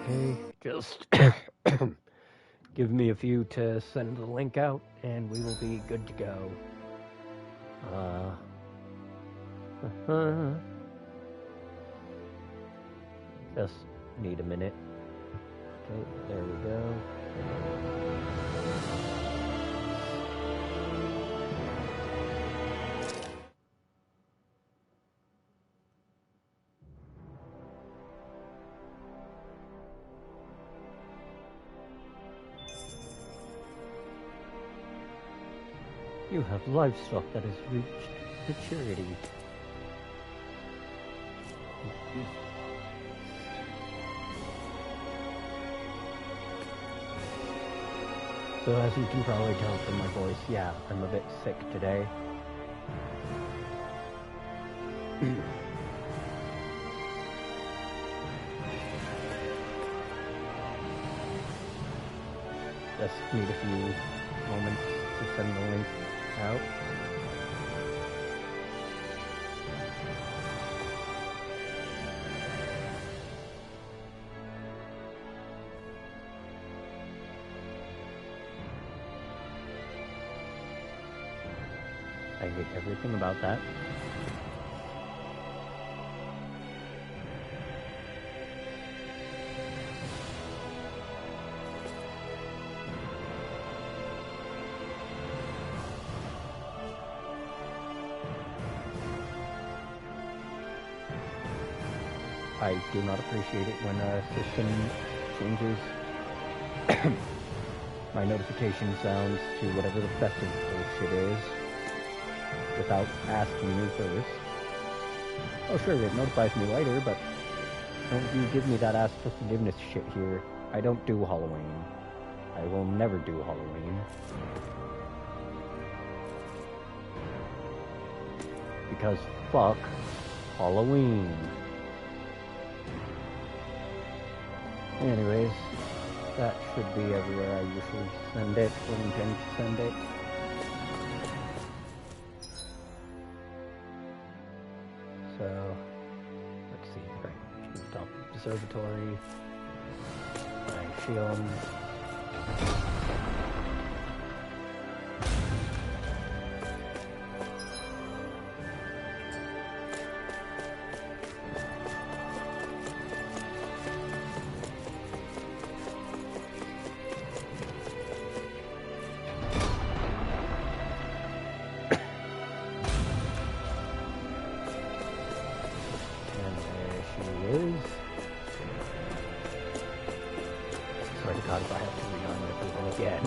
Okay, just give me a few to send the link out, and we will be good to go. Just need a minute. Okay, there we go. You have livestock that has reached maturity. So as you can probably tell from my voice, yeah, I'm a bit sick today. Just need a few moments to send the link out. I hate everything about that. I do not appreciate it when a system changes my notification sounds to whatever the festive bullshit is without asking me first. Oh sure, it notifies me later, but don't you give me that ask for forgiveness shit here. I don't do Halloween. I will never do Halloween. Because fuck Halloween. Anyways, that should be everywhere I usually send it or intend to send it. So, let's see, right, top observatory, shield. God, if I have to rearm everything again.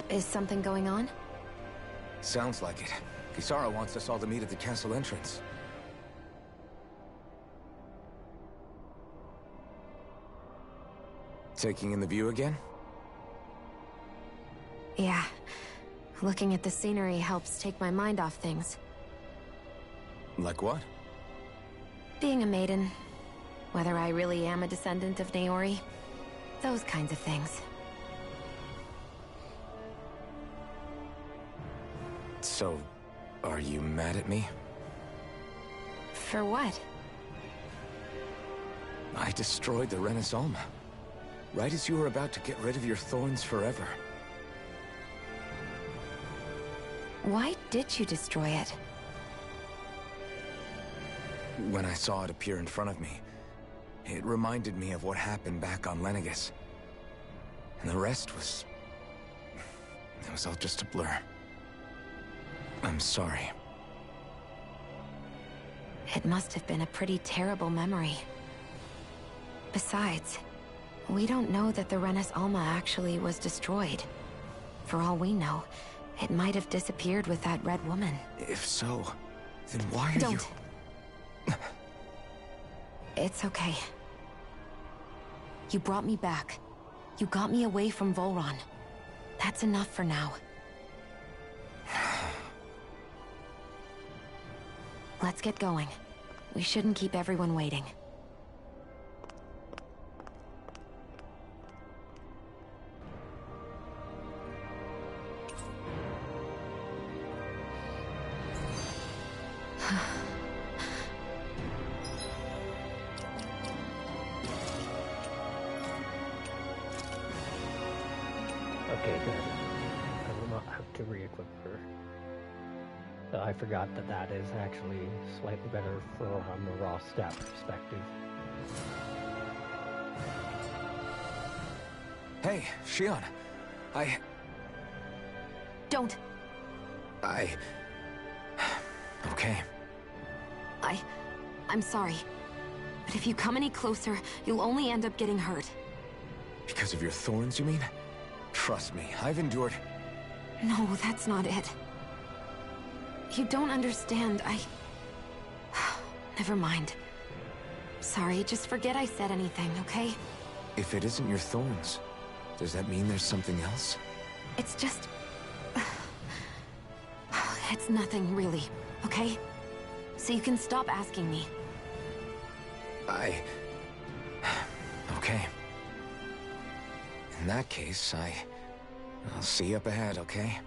Is something going on? Sounds like it. Kisara wants us all to meet at the castle entrance. Taking in the view again? Yeah. Looking at the scenery helps take my mind off things. Like what? Being a maiden. Whether I really am a descendant of Naori. Those kinds of things. So, are you mad at me? For what? I destroyed the Renaissance. Right as you were about to get rid of your thorns forever. Why did you destroy it? When I saw it appear in front of me, it reminded me of what happened back on Lenegis. And the rest was... it was all just a blur. I'm sorry. It must have been a pretty terrible memory. Besides, we don't know that the Renis Alma actually was destroyed. For all we know, it might have disappeared with that red woman. If so, then why are Don't. It's okay. You brought me back. You got me away from Volron. That's enough for now. Let's get going. We shouldn't keep everyone waiting. Okay, good. I will not have to re-equip her. I forgot that that is actually slightly better from a raw stat perspective. Hey, Shion. Don't. Okay. I'm sorry. But if you come any closer, you'll only end up getting hurt. Because of your thorns, you mean? Trust me, I've endured... No, that's not it. You don't understand, Never mind. Sorry, just forget I said anything, okay? If it isn't your thorns, does that mean there's something else? It's just... It's nothing, really, okay? So you can stop asking me. Okay. In that case, I'll see you up ahead, okay?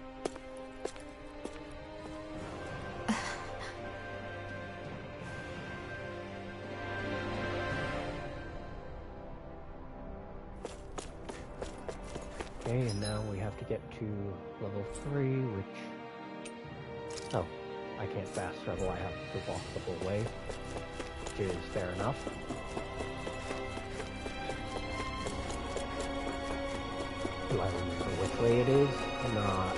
Okay, and now we have to get to level 3, which... Oh, I can't fast travel, I have to walk the whole way, which is fair enough. Do I remember which way it is? Not.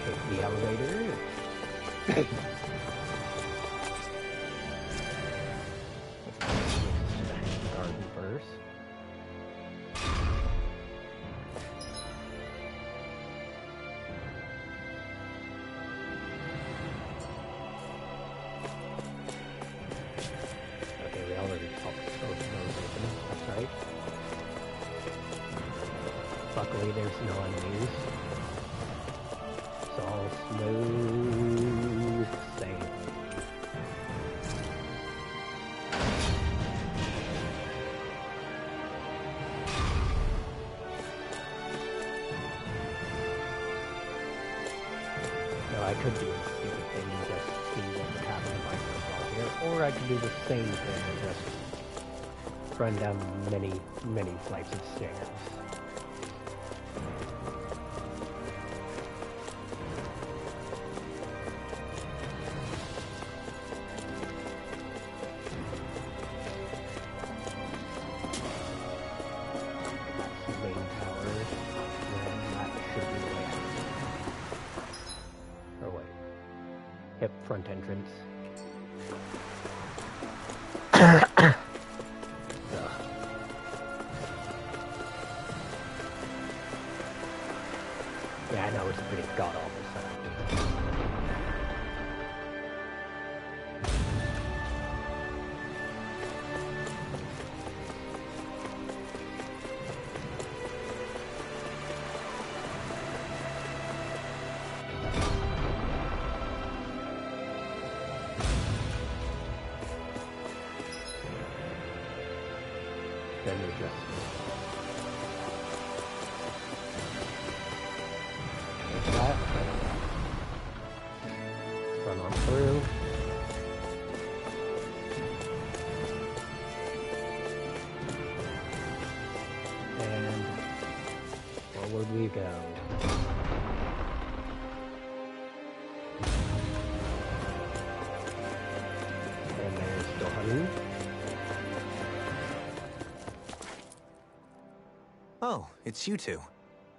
Take the elevator. Garden first. Okay, we already popped those open. That's right. Luckily, there's no enemies. It's all smooth sailing. No, I could do a stupid thing and just see what would happen if I was here, or I could do the same thing and just run down many flights of stairs. Front entrance. Yeah, I know it's pretty god-awful stuff. Then we just take that, run on through, and forward we go. And there's Doharu. Oh, it's you two.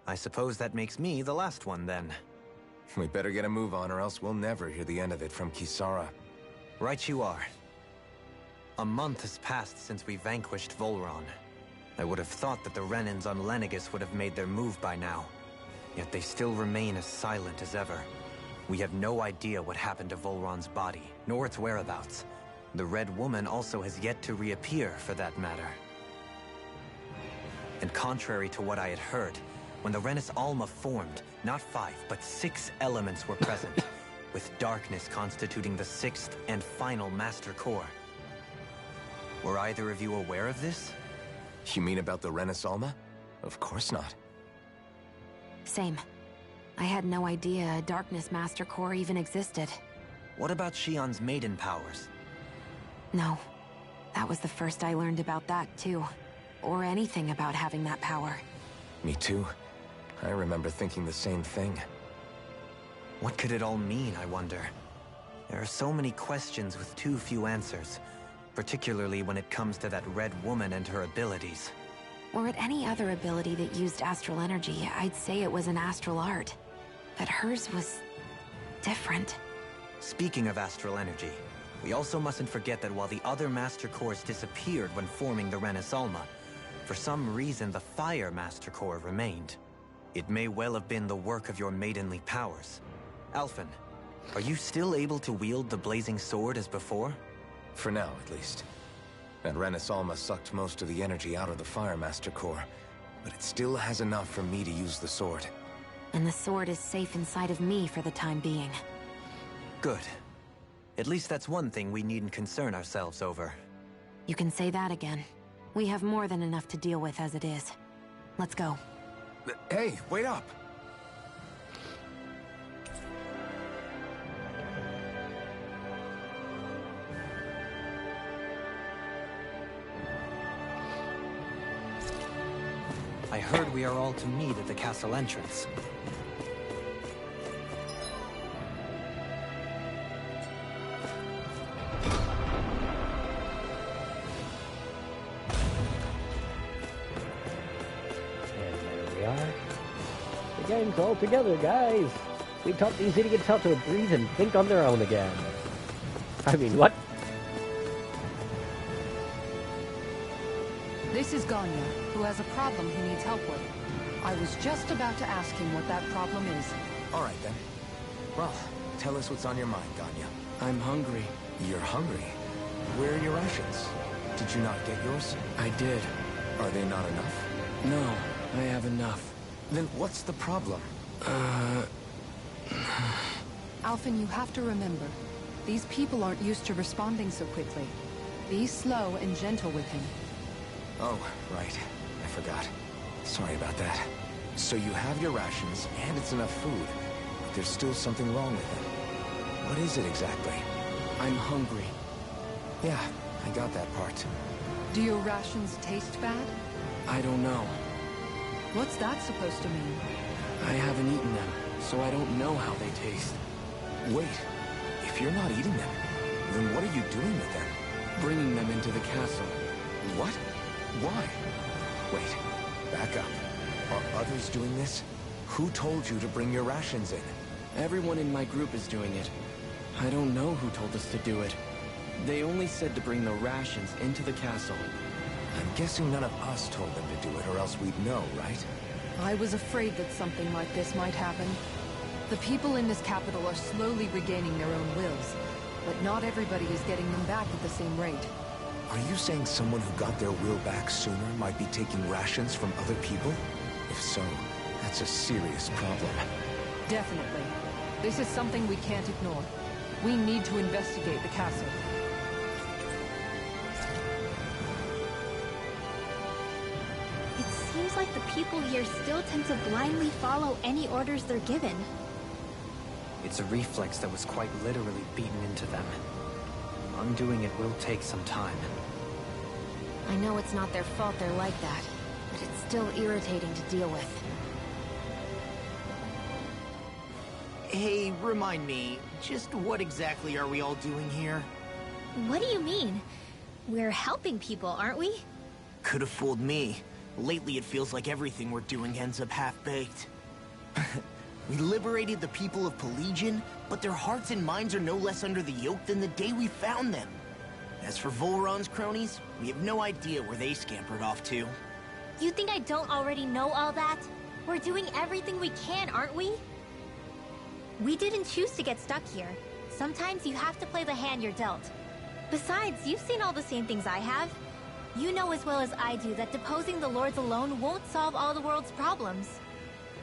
I suppose that makes me the last one, then. We better get a move on, or else we'll never hear the end of it from Kisara. Right you are. A month has passed since we vanquished Volron. I would have thought that the Renans on Lenegis would have made their move by now. Yet they still remain as silent as ever. We have no idea what happened to Volron's body, nor its whereabouts. The Red Woman also has yet to reappear, for that matter. And contrary to what I had heard, when the Renis Alma formed, not 5, but 6 elements were present, with darkness constituting the 6th and final Master Core. Were either of you aware of this? You mean about the Renis Alma? Of course not. Same. I had no idea a Darkness Master Core even existed. What about Shionne's maiden powers? No. That was the first I learned about that, too. Or anything about having that power. Me too. I remember thinking the same thing. What could it all mean, I wonder? There are so many questions with too few answers, particularly when it comes to that Red Woman and her abilities. Or at any other ability that used astral energy, I'd say it was an astral art. But hers was different. Speaking of astral energy, we also mustn't forget that while the other Master Cores disappeared when forming the Renis Alma, for some reason the Fire Master Core remained. It may well have been the work of your maidenly powers. Alphen, are you still able to wield the blazing sword as before? For now, at least. That Renis Alma sucked most of the energy out of the Fire Master Core, but it still has enough for me to use the sword. And the sword is safe inside of me for the time being. Good. At least that's one thing we needn't concern ourselves over. You can say that again. We have more than enough to deal with as it is. Let's go. Hey, wait up! I heard we are all to meet at the castle entrance. The gang's all together, guys. We taught these idiots how to breathe and think on their own again. I mean, what? This is Ganya, who has a problem he needs help with. I was just about to ask him what that problem is. All right, then. Well, tell us what's on your mind, Ganya. I'm hungry. You're hungry? Where are your rations? Did you not get yours? I did. Are they not enough? No, I have enough. Then what's the problem? Alphen, you have to remember, these people aren't used to responding so quickly. Be slow and gentle with him. Oh, right. I forgot. Sorry about that. So you have your rations, and it's enough food, but there's still something wrong with them. What is it exactly? I'm hungry. Yeah, I got that part. Do your rations taste bad? I don't know. What's that supposed to mean? I haven't eaten them, so I don't know how they taste. Wait, if you're not eating them, then what are you doing with them? Bringing them into the castle. What? Why? Wait, back up. Are others doing this? Who told you to bring your rations in? Everyone in my group is doing it. I don't know who told us to do it. They only said to bring the rations into the castle. I'm guessing none of us told them to do it, or else we'd know, right? I was afraid that something like this might happen. The people in this capital are slowly regaining their own wills, but not everybody is getting them back at the same rate. Are you saying someone who got their will back sooner might be taking rations from other people? If so, that's a serious problem. Definitely. This is something we can't ignore. We need to investigate the castle. It seems like the people here still tend to blindly follow any orders they're given. It's a reflex that was quite literally beaten into them. Undoing it will take some time. I know it's not their fault they're like that, but it's still irritating to deal with. Hey, remind me, just what exactly are we all doing here? What do you mean? We're helping people, aren't we? Could have fooled me. Lately it feels like everything we're doing ends up half-baked. We liberated the people of Pelegion, but their hearts and minds are no less under the yoke than the day we found them. As for Volron's cronies, we have no idea where they scampered off to. You think I don't already know all that? We're doing everything we can, aren't we? We didn't choose to get stuck here. Sometimes you have to play the hand you're dealt. Besides, you've seen all the same things I have. You know as well as I do that deposing the lords alone won't solve all the world's problems.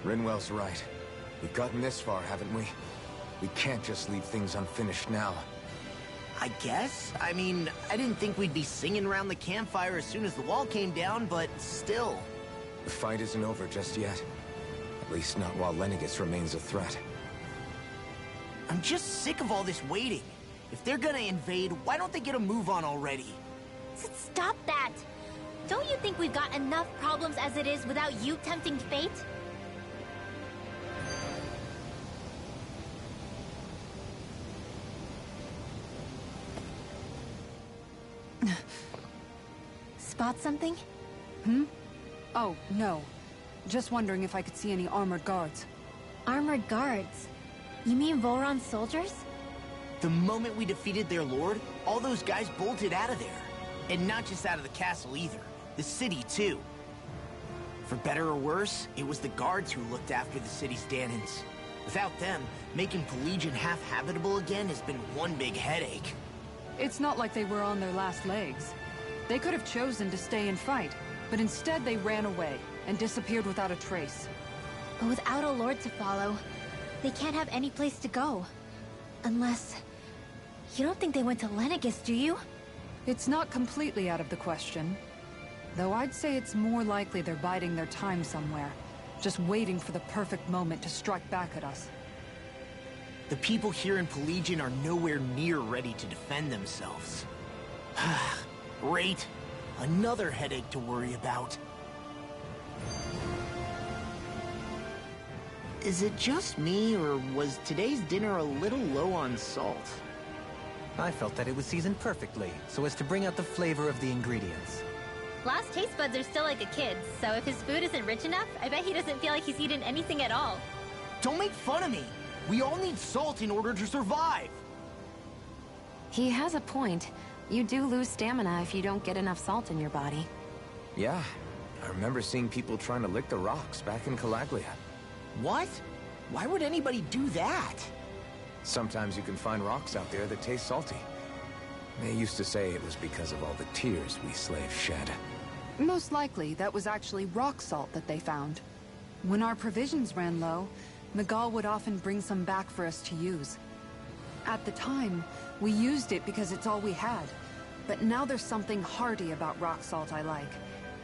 Rinwell's right. We've gotten this far, haven't we? We can't just leave things unfinished now. I guess? I mean, I didn't think we'd be singing around the campfire as soon as the wall came down, but still. The fight isn't over just yet. At least not while Lenegis remains a threat. I'm just sick of all this waiting. If they're gonna invade, why don't they get a move on already? Stop that! Don't you think we've got enough problems as it is without you tempting fate? Spot something? Oh, no. Just wondering if I could see any armored guards. Armored guards? You mean Voron's soldiers? The moment we defeated their lord, all those guys bolted out of there. And not just out of the castle either. The city, too. For better or worse, it was the guards who looked after the city's Dahnans. Without them, making Pelegion half-habitable again has been one big headache. It's not like they were on their last legs. They could have chosen to stay and fight, but instead they ran away and disappeared without a trace. But without a lord to follow, they can't have any place to go. Unless... You don't think they went to Lenegis, do you? It's not completely out of the question. Though I'd say it's more likely they're biding their time somewhere, just waiting for the perfect moment to strike back at us. The people here in Pelegion are nowhere near ready to defend themselves. Great. Another headache to worry about. Is it just me, or was today's dinner a little low on salt? I felt that it was seasoned perfectly, so as to bring out the flavor of the ingredients. Last taste buds are still like a kid's, so if his food isn't rich enough, I bet he doesn't feel like he's eaten anything at all. Don't make fun of me! We all need salt in order to survive! He has a point. You do lose stamina if you don't get enough salt in your body. Yeah, I remember seeing people trying to lick the rocks back in Calaglia. What? Why would anybody do that? Sometimes you can find rocks out there that taste salty. They used to say it was because of all the tears we slaves shed. Most likely, that was actually rock salt that they found. When our provisions ran low, Miguel would often bring some back for us to use. At the time, we used it because it's all we had. But now there's something hearty about rock salt I like.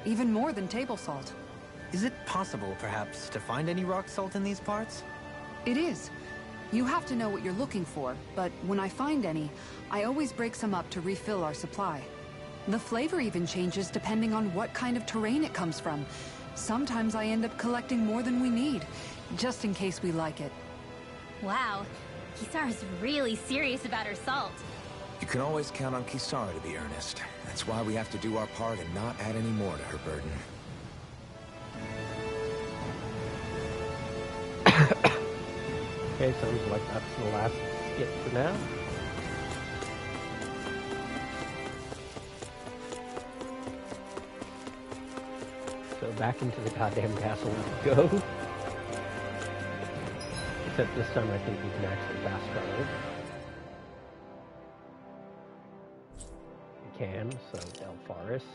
Even more than table salt. Is it possible, perhaps, to find any rock salt in these parts? It is. You have to know what you're looking for, but when I find any, I always break some up to refill our supply. The flavor even changes depending on what kind of terrain it comes from. Sometimes I end up collecting more than we need, just in case we like it. Wow, Kisara's really serious about her salt. You can always count on Kisara to be earnest. That's why we have to do our part and not add any more to her burden. Okay, sounds like that's the last skit for now. So back into the goddamn castle we go. Except this time I think we can actually fast travel. We can, so Delpharis.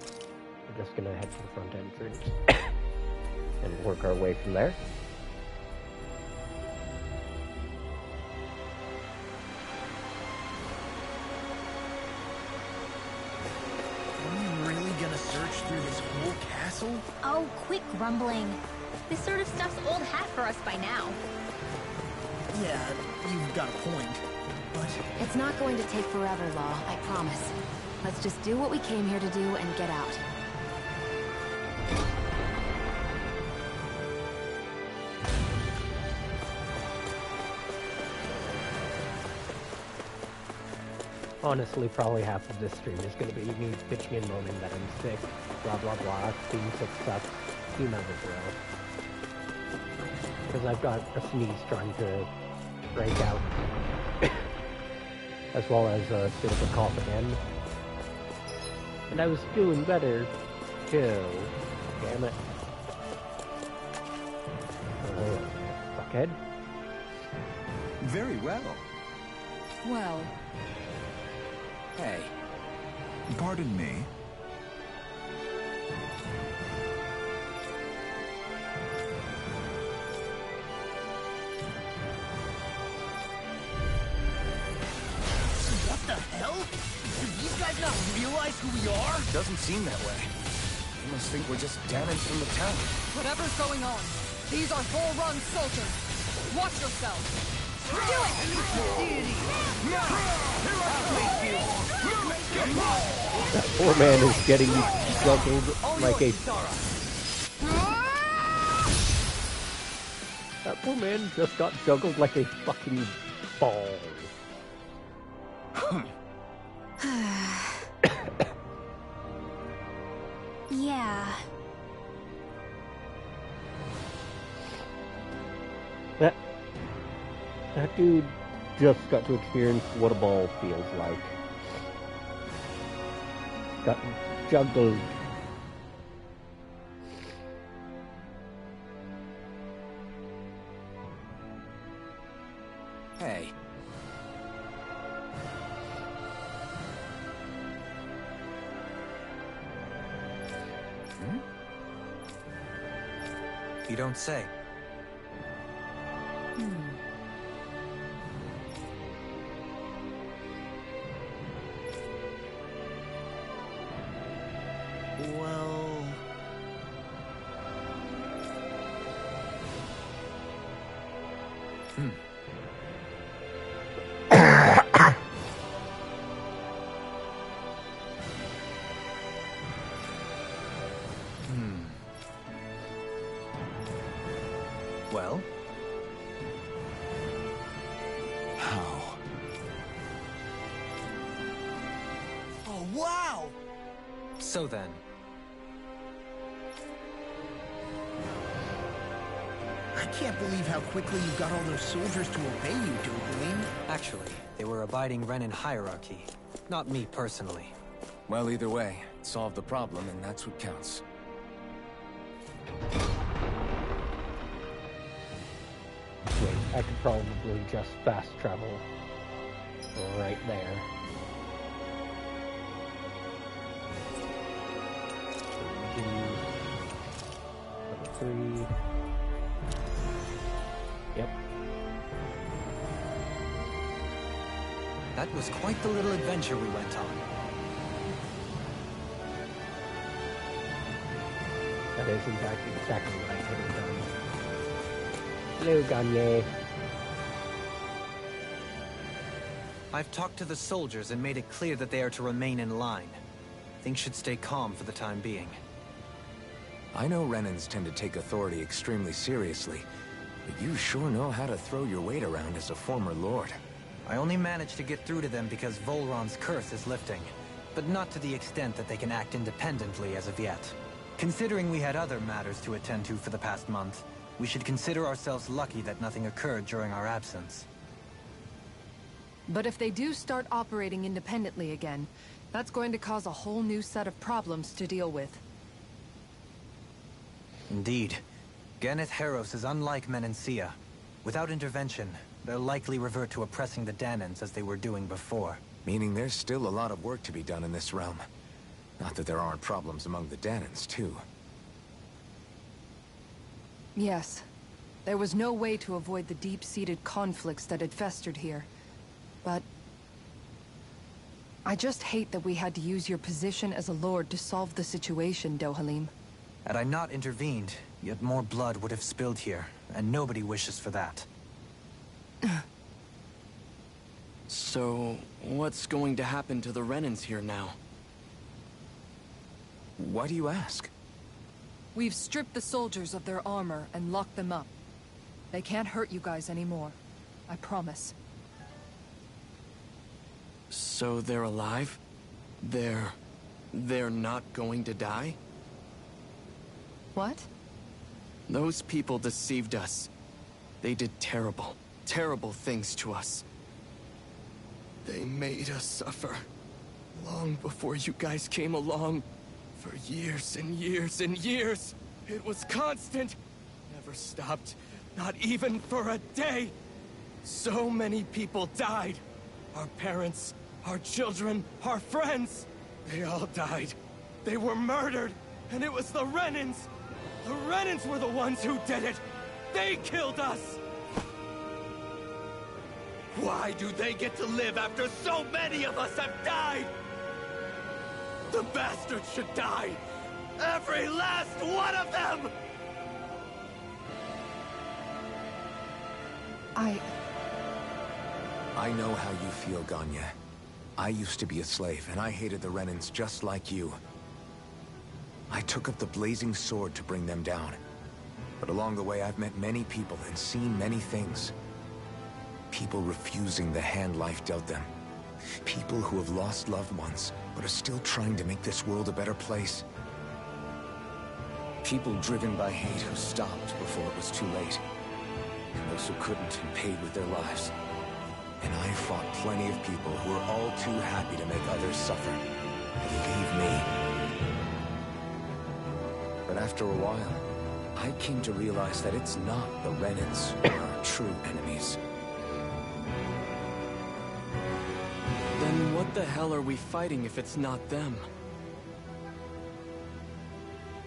We're just gonna head to the front entrance and work our way from there. Through this whole castle? Oh, quit grumbling. This sort of stuff's old hat for us by now. Yeah, you've got a point, but... It's not going to take forever, Law, I promise. Let's just do what we came here to do and get out. Honestly, probably half of this stream is going to be me bitching and moaning that I'm sick, blah blah blah, being sick sucks, you know the drill. Because I've got a sneeze trying to break out, as well as a bit of a cough again. And I was doing better, too. Damn it. Oh, fuckhead. very well. Well, Hey, Pardon me. What the hell? Do these guys not realize who we are? Doesn't seem that way. They must think we're just Danans from the town. whatever's going on, these are Volrun soldiers. Watch yourself. Do it! That poor man is getting juggled like a... That poor man just got juggled like a fucking ball. Yeah. That dude just got to experience what a ball feels like. Got juggled. hey. You don't say. Well... Well? How? Oh, wow! So then, I can't believe how quickly you got all those soldiers to obey you, Dogaline. actually, they were abiding Renan hierarchy. Not me personally. Well, either way, it solved the problem, and that's what counts. Wait, I could probably just fast travel right there. Level 3. Yep. That was quite the little adventure we went on. That is in fact exactly what I could have done. Hello, Gagne. I've talked to the soldiers and made it clear that they are to remain in line. Things should stay calm for the time being. I know Renans tend to take authority extremely seriously, but you sure know how to throw your weight around as a former lord. I only managed to get through to them because Volron's curse is lifting, but not to the extent that they can act independently as of yet. Considering we had other matters to attend to for the past month, we should consider ourselves lucky that nothing occurred during our absence. But if they do start operating independently again, that's going to cause a whole new set of problems to deal with. Indeed. Ganneth Heros is unlike Menancia. Without intervention, they'll likely revert to oppressing the Danans as they were doing before. Meaning there's still a lot of work to be done in this realm. Not that there aren't problems among the Danans, too. Yes. There was no way to avoid the deep-seated conflicts that had festered here. But... I just hate that we had to use your position as a lord to solve the situation, Dohalim. Had I not intervened, yet more blood would have spilled here, and nobody wishes for that. So, what's going to happen to the Renans here now? Why do you ask? We've stripped the soldiers of their armor and locked them up. They can't hurt you guys anymore. I promise. So they're alive? They're not going to die? What? Those people deceived us. They did terrible, terrible things to us. They made us suffer. Long before you guys came along. For years and years and years. It was constant. Never stopped. Not even for a day. So many people died. Our parents, our children, our friends. They all died. They were murdered, and it was the Renans. The Renans were the ones who did it. They killed us. Why do they get to live after so many of us have died? The bastards should die. Every last one of them! I know how you feel, Ganya. I used to be a slave, and I hated the Renans just like you. I took up the blazing sword to bring them down. But along the way, I've met many people and seen many things. People refusing the hand life dealt them. People who have lost loved ones, but are still trying to make this world a better place. People driven by hate who stopped before it was too late. And those who couldn't and paid with their lives. And I fought plenty of people who were all too happy to make others suffer. Believe me. But after a while, I came to realize that it's not the Renans who are our true enemies. Then what the hell are we fighting if it's not them?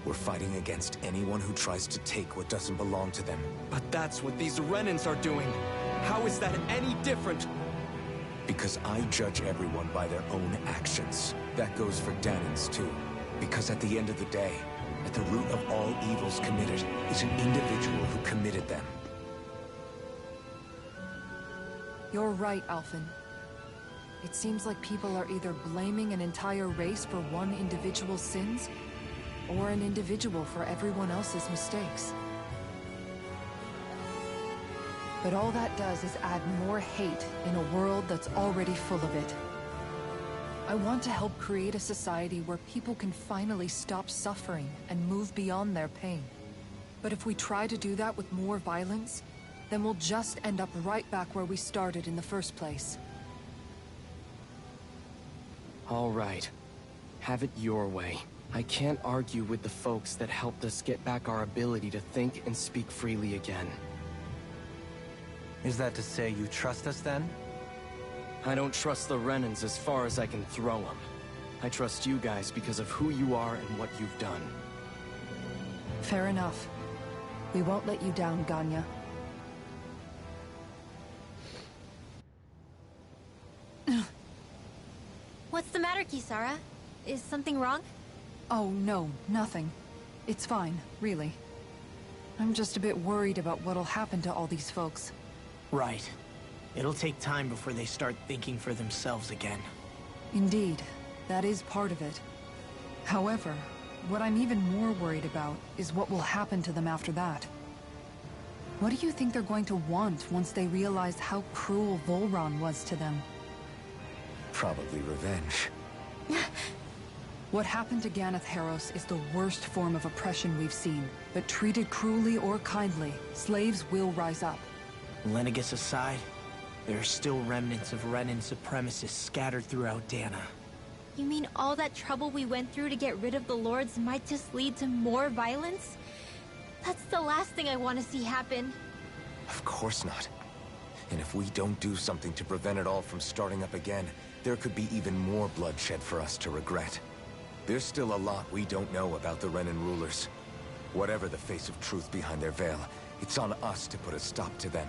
We're fighting against anyone who tries to take what doesn't belong to them. But that's what these Renans are doing. How is that any different? Because I judge everyone by their own actions. That goes for Dahnans too. Because at the end of the day, at the root of all evils committed is an individual who committed them. You're right, Alphen. It seems like people are either blaming an entire race for one individual's sins, or an individual for everyone else's mistakes. But all that does is add more hate in a world that's already full of it. I want to help create a society where people can finally stop suffering and move beyond their pain. But if we try to do that with more violence, then we'll just end up right back where we started in the first place. All right. Have it your way. I can't argue with the folks that helped us get back our ability to think and speak freely again. Is that to say you trust us then? I don't trust the Renans as far as I can throw them. I trust you guys because of who you are and what you've done. Fair enough. We won't let you down, Ganya. What's the matter, Kisara? Is something wrong? Oh, no, nothing. It's fine, really. I'm just a bit worried about what'll happen to all these folks. Right. It'll take time before they start thinking for themselves again. Indeed, that is part of it. However, what I'm even more worried about is what will happen to them after that. What do you think they're going to want once they realize how cruel Volron was to them? Probably revenge. What happened to Ganeth Haros is the worst form of oppression we've seen, but treated cruelly or kindly, slaves will rise up. Lenegis aside, there are still remnants of Renan supremacists scattered throughout Dahna. You mean all that trouble we went through to get rid of the Lords might just lead to more violence? That's the last thing I want to see happen. Of course not. And if we don't do something to prevent it all from starting up again, there could be even more bloodshed for us to regret. There's still a lot we don't know about the Renan rulers. Whatever the face of truth behind their veil, it's on us to put a stop to them.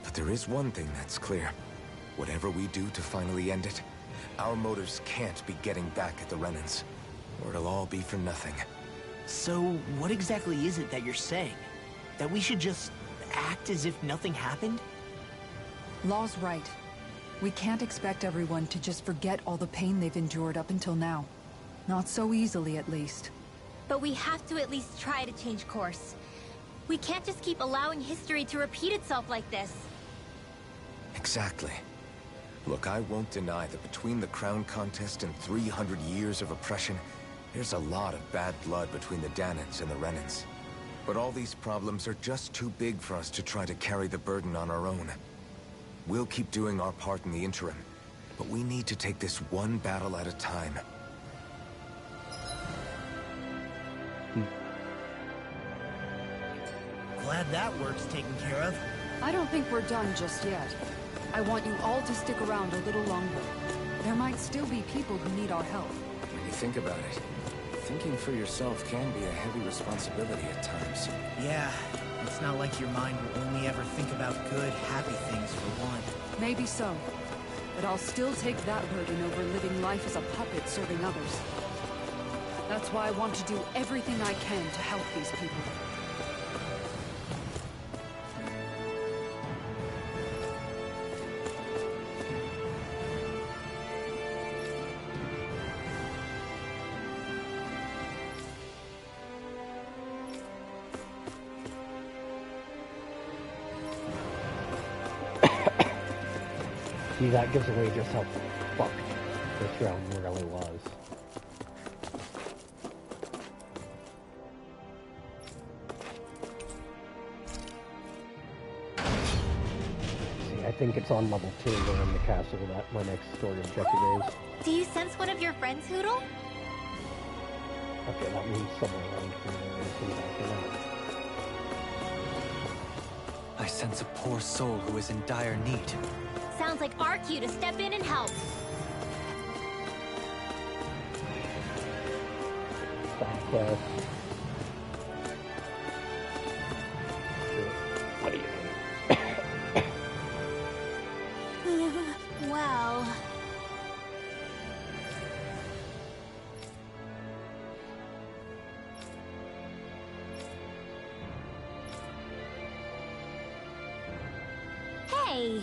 But there is one thing that's clear. Whatever we do to finally end it, our motives can't be getting back at the Renans, or it'll all be for nothing. So, what exactly is it that you're saying? That we should just act as if nothing happened? Law's right. We can't expect everyone to just forget all the pain they've endured up until now. Not so easily, at least. But we have to at least try to change course. We can't just keep allowing history to repeat itself like this. Exactly. Look, I won't deny that between the crown contest and 300 years of oppression, there's a lot of bad blood between the Dahnans and the Renans. But all these problems are just too big for us to try to carry the burden on our own. We'll keep doing our part in the interim, but we need to take this one battle at a time. Glad that work's taken care of. I don't think we're done just yet. I want you all to stick around a little longer. There might still be people who need our help. When you think about it, thinking for yourself can be a heavy responsibility at times. Yeah, it's not like your mind will only ever think about good, happy things for one. Maybe so. But I'll still take that burden over living life as a puppet serving others. That's why I want to do everything I can to help these people. See, that gives away just how fucked this realm really was. See, I think it's on level 2 there in the castle that my next story objective is. Do you sense one of your friends, Hootle? Okay, that means somewhere around here there is some back out. I sense a poor soul who is in dire need. Sounds like our cue to step in and help. Side quest. What do you mean? Well... Hey!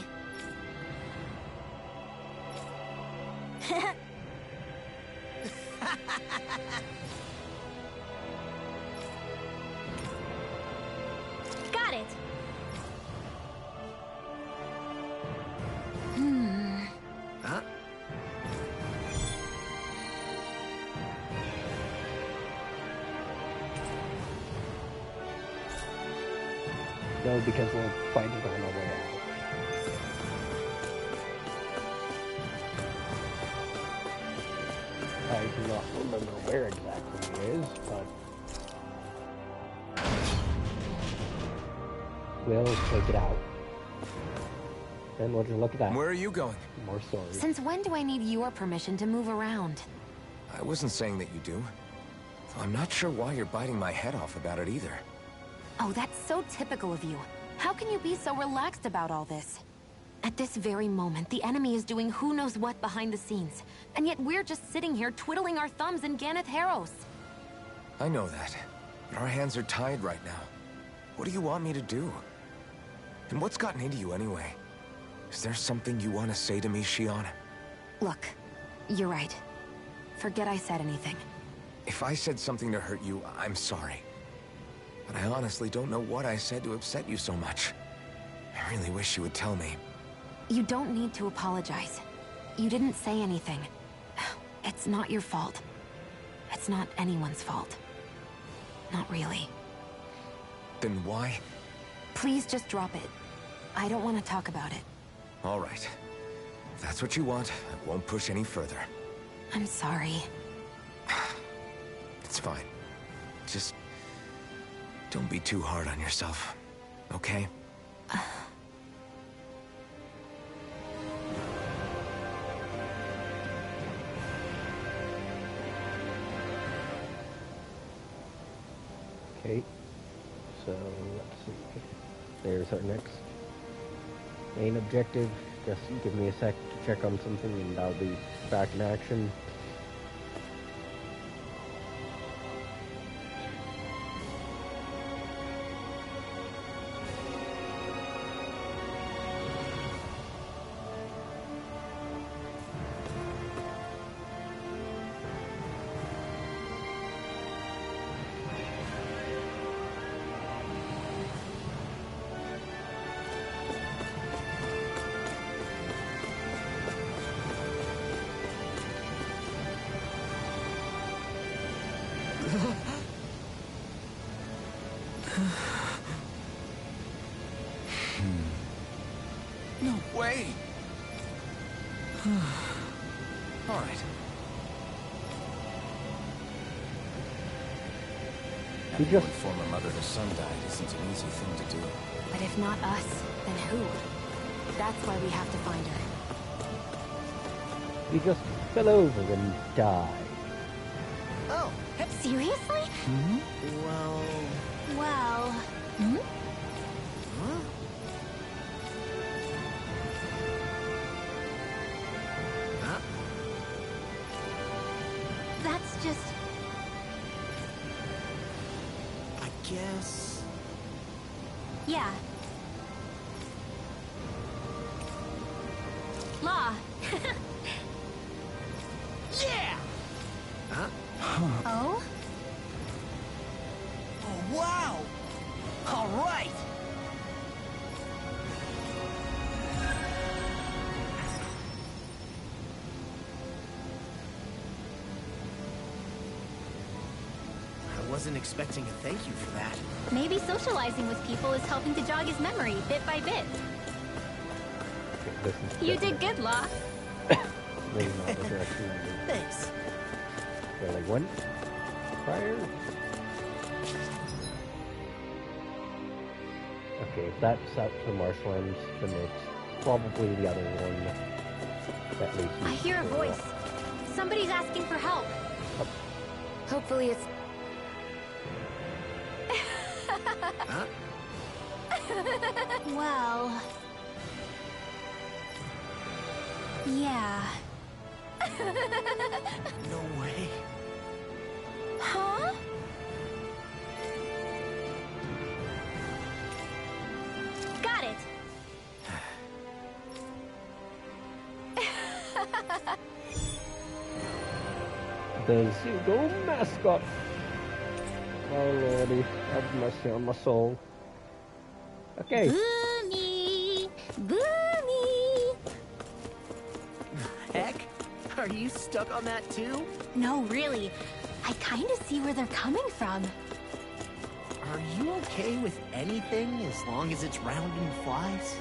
Got it! Huh? No, because we'll fight it on our way out. I do not remember where exactly it is, but we'll take it out. And we'll just look at that. Where are you going? More stories. Since when do I need your permission to move around? I wasn't saying that you do. Though I'm not sure why you're biting my head off about it either. Oh, that's so typical of you. How can you be so relaxed about all this? At this very moment, the enemy is doing who knows what behind the scenes. And yet we're just sitting here twiddling our thumbs in Ganeth Haros. I know that. But our hands are tied right now. What do you want me to do? And what's gotten into you anyway? Is there something you want to say to me, Shionne? Look, you're right. Forget I said anything. If I said something to hurt you, I'm sorry. But I honestly don't know what I said to upset you so much. I really wish you would tell me. You don't need to apologize. You didn't say anything. It's not your fault. It's not anyone's fault. Not really. Then why? Please just drop it. I don't want to talk about it. All right. If that's what you want, I won't push any further. I'm sorry. It's fine. Just don't be too hard on yourself, okay? Okay, so let's see. There's our next main objective. Just give me a sec to check on something and I'll be back in action. No way! All right. Having one former mother to son died isn't an easy thing to do. But if not us, then who? That's why we have to find her. He just fell over and died. Oh, Seriously? well... Well... Huh? Huh? That's just... I guess... Yeah. Law. Yeah! Huh? Oh? Oh, wow! All right! I wasn't expecting a thank you for that. Maybe socializing with people is helping to jog his memory bit by bit. Okay, this is You did good, Law. really not the direction I need. Thanks. Where they went prior? Okay, if that's out to marshlands, then it's probably the other one that leads me I hear a to, voice. Somebody's asking for help. Hopefully it's... Huh? Well... Yeah. No way. Huh? Got it. the Zugo mascot. Oh lordy, have mercy on my soul. Okay. Boomy! Boomy! Heck? Are you stuck on that too? No, really. I kind of see where they're coming from. Are you okay with anything as long as it's round and flies?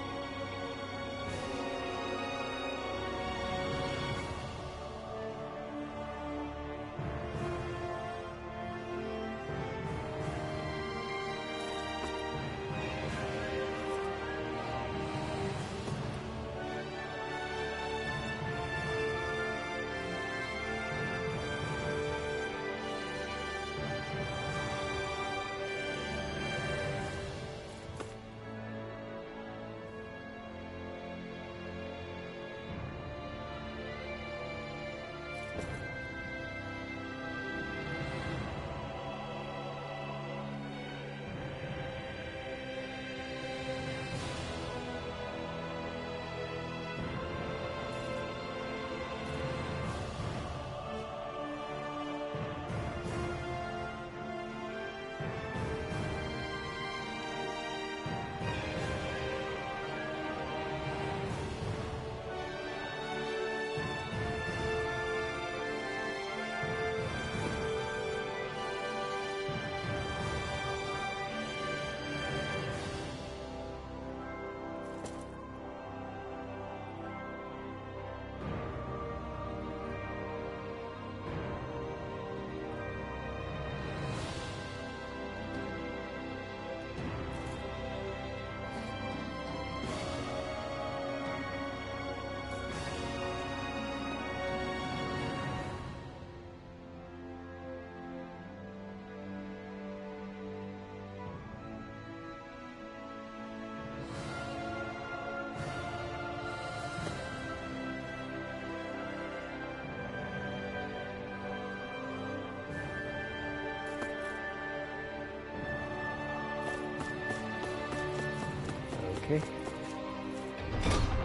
Okay.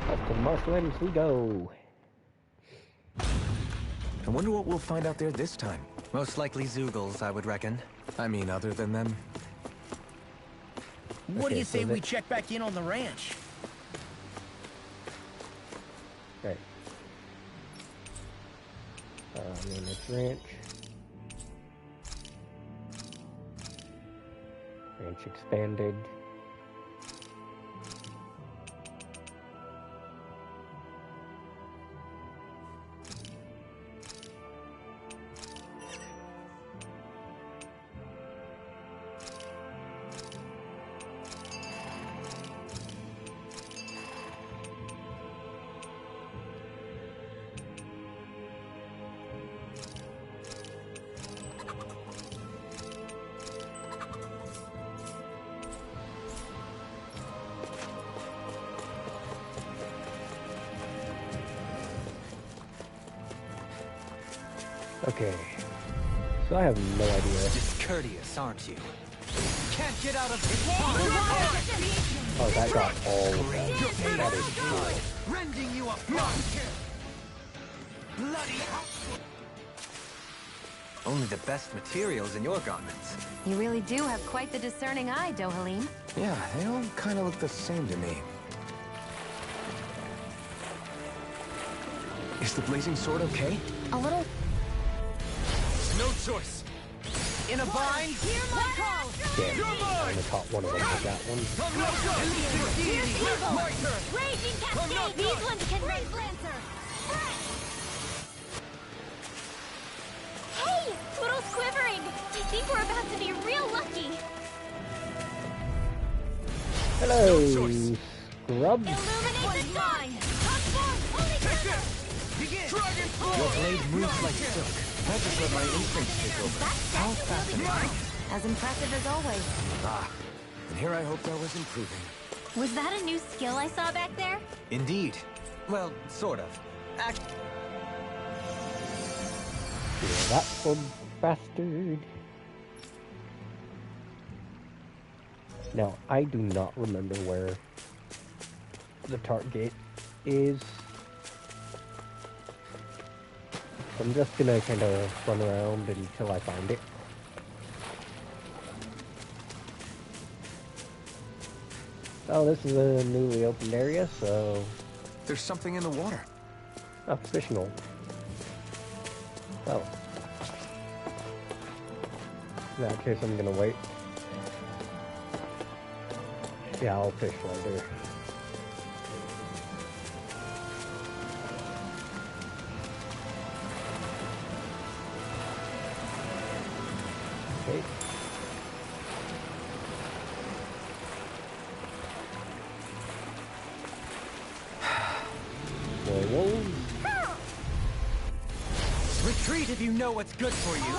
Up to marshlands we go. I wonder what we'll find out there this time. Most likely Zoogles, I would reckon. I mean, other than them. What do Okay, you so say we that- check back in on the ranch? Okay. Manage ranch. Ranch expanded. Okay. So I have no idea. Discourteous, aren't you? Can't get out of this. Oh, that got all of that. That is cool. Rending you apart. Bloody. Only the best materials in your garments. You really do have quite the discerning eye, Dohalim. Yeah, they all kind of look the same to me. Is the blazing sword okay? A little... No choice. In a bind. Hear my call. Damn, I caught one of them with that one. Here's evil! Raging Cascade! These ones can raise Lancer! Hey! Poodle's quivering! I think we're about to be real lucky! Hello, scrubs. Illuminate the sky! Transform! Holy Thunder! Your blade moves like silk. I just let my instincts take over. How fascinating. As impressive as always. Ah, and here I hoped I was improving. Was that a new skill I saw back there? Indeed. Well, sort of. Yeah, that's a bastard. Now, I do not remember where the target is. I'm just gonna kind of run around until I find it. Oh, this is a newly opened area, so... There's something in the water. Oh, fishing hole. Oh. In that case, I'm gonna wait. Yeah, I'll fish later. Okay. Whoa. Retreat if you know what's good for you.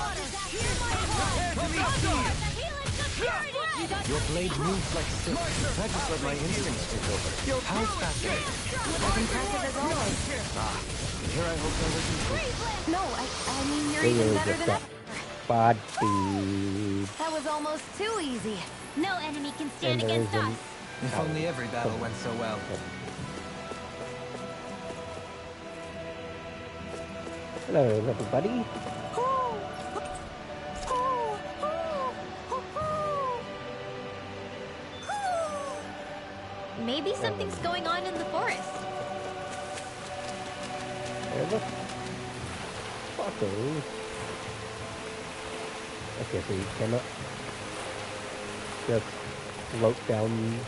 Your blade moves like silk. I just let my instincts take over. How fascinating. As impressive as always. Ah, and here I hope I was improving. No, I mean, you're They even really better just than got I... bad speed. That was almost too easy. No enemy can stand And there against isn't- us. If only every battle went so well. Hello, everybody. Maybe something's going on in the forest. Where the fuck is? Okay, so you cannot just float down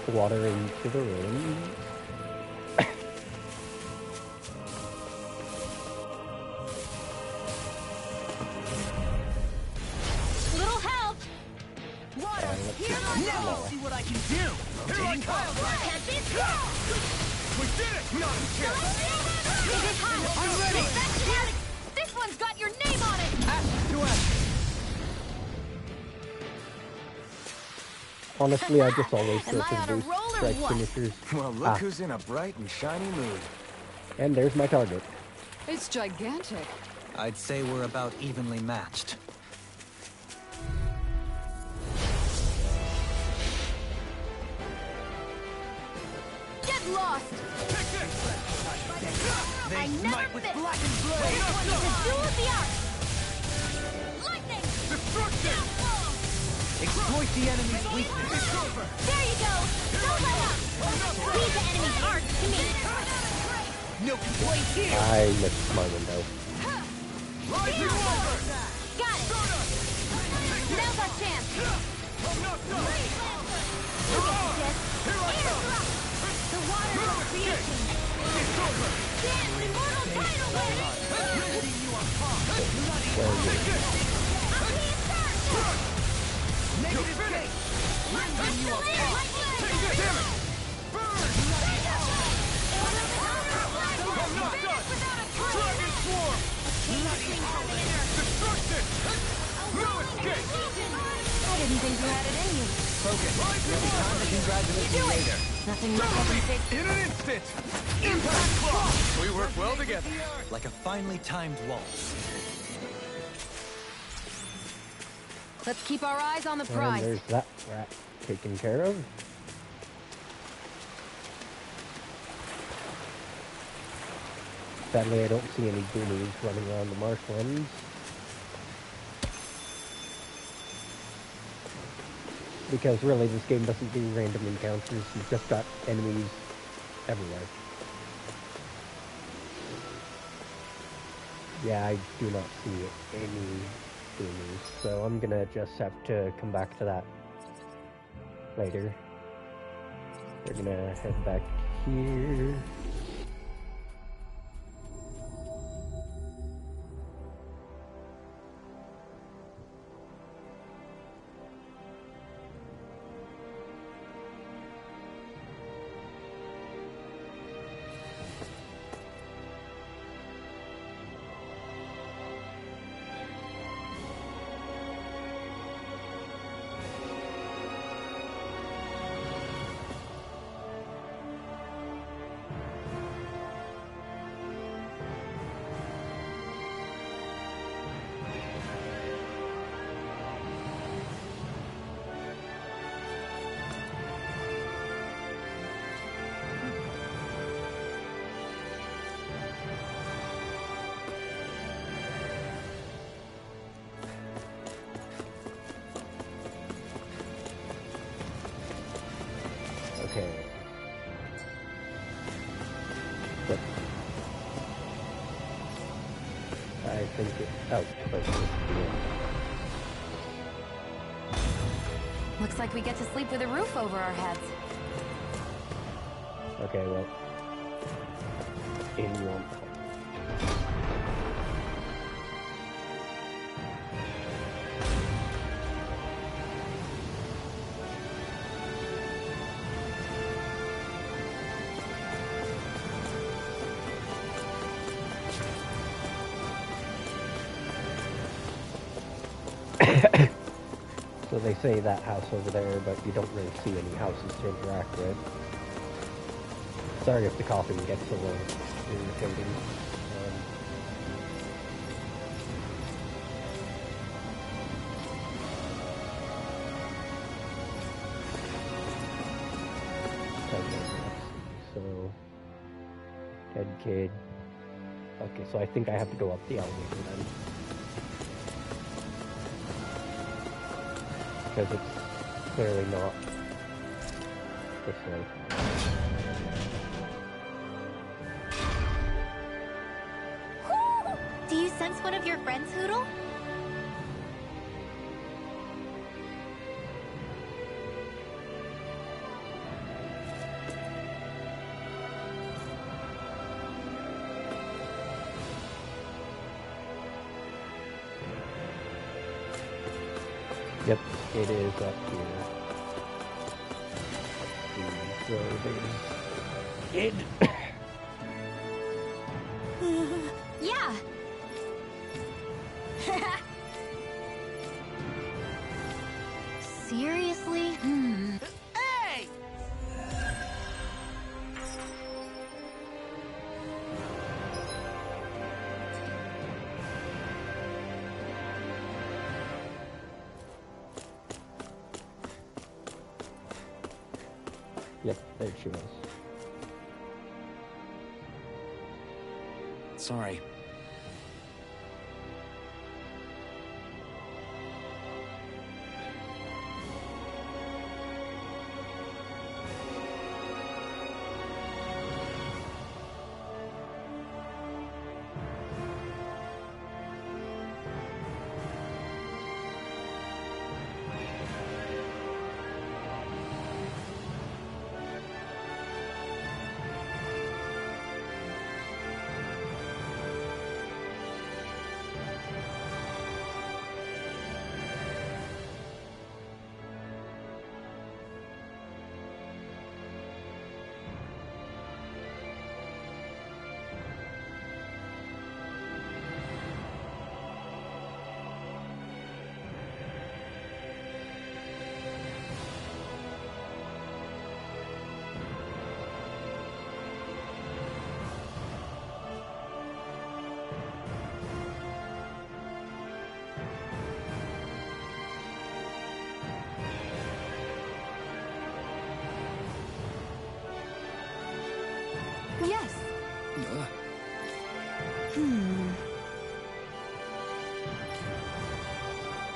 the water into the room. Little help! Let's see. Now see what I can do. Here I come. Catch it! We did it. Not a chance. Is it hot? I'm ready. This one's got your name on it! To us. Honestly, I just always Am go I for on a boost roll or strike what? finishers. Well, look who's in a bright and shiny mood. And there's my target. It's gigantic. I'd say we're about evenly matched. Get lost! I never with fit! blackened This blade. one is a duel of the arts! Lightning! Destruction. Exploit the enemy's weakness. There you go! Don't let up! Leave the enemy's art to me! No complaints here. I missed my window. Rising over. Got it! Now's our chance! Look at this! Airdrop! The water of creation! Dance immortal tidal wave! Where is it? I'll be in charge! Negative gate. Push the layer! Damn it. I'm not done! Dragon swarm. Destruction. No escape. I didn't think you had it in you. Focus. There'll be time to congratulate me later. Nothing more than take... In an instant. Impact clock. We work well together. together, like a finely timed waltz. Let's keep our eyes on the And prize. there's that rat taken care of. Sadly, I don't see any goonies running around the marshlands. Because really, this game doesn't do random encounters. You've just got enemies everywhere. Yeah, I do not see any goonies, so I'm gonna just have to come back to that later. We're gonna head back here. Okay. But I think it. Oh, but yeah. Looks like we get to sleep with a roof over our heads. Okay, well. In one. So they say that house over there, but you don't really see any houses to interact with. Sorry if the coughing gets a little irritating. Okay, let's see. So, dead kid. Okay, so I think I have to go up the elevator then. Because it's clearly not this way. Do you sense one of your friends, Hootle? Yep, it is up here. So there's it. Yeah. Seriously? Hey! Yep, there she was. Sorry.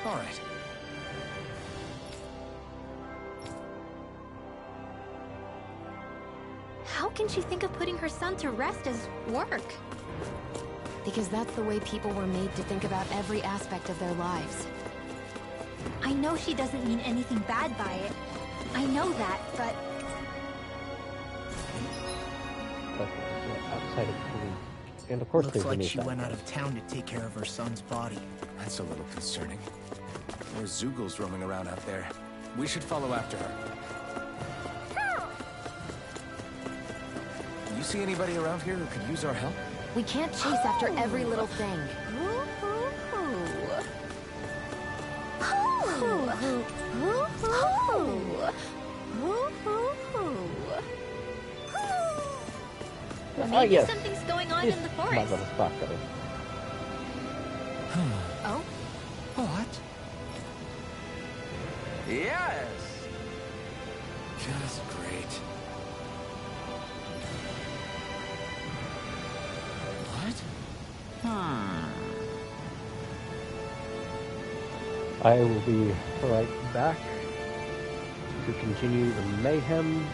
All right. How can she think of putting her son to rest as work? Because that's the way people were made to think about every aspect of their lives. I know she doesn't mean anything bad by it. I know that, but... Okay, so outside of police. And of course Looks there's a like new she side went out quest. of town to take care of her son's body. That's a little concerning. There's Zoogles roaming around out there. We should follow after her. You see anybody around here who could use our help? We can't chase after every little thing. Maybe yes. something's going on Yes. in the My forest. little spot though. Oh? What? Yes! Just great. What? I will be right back to continue the mayhem.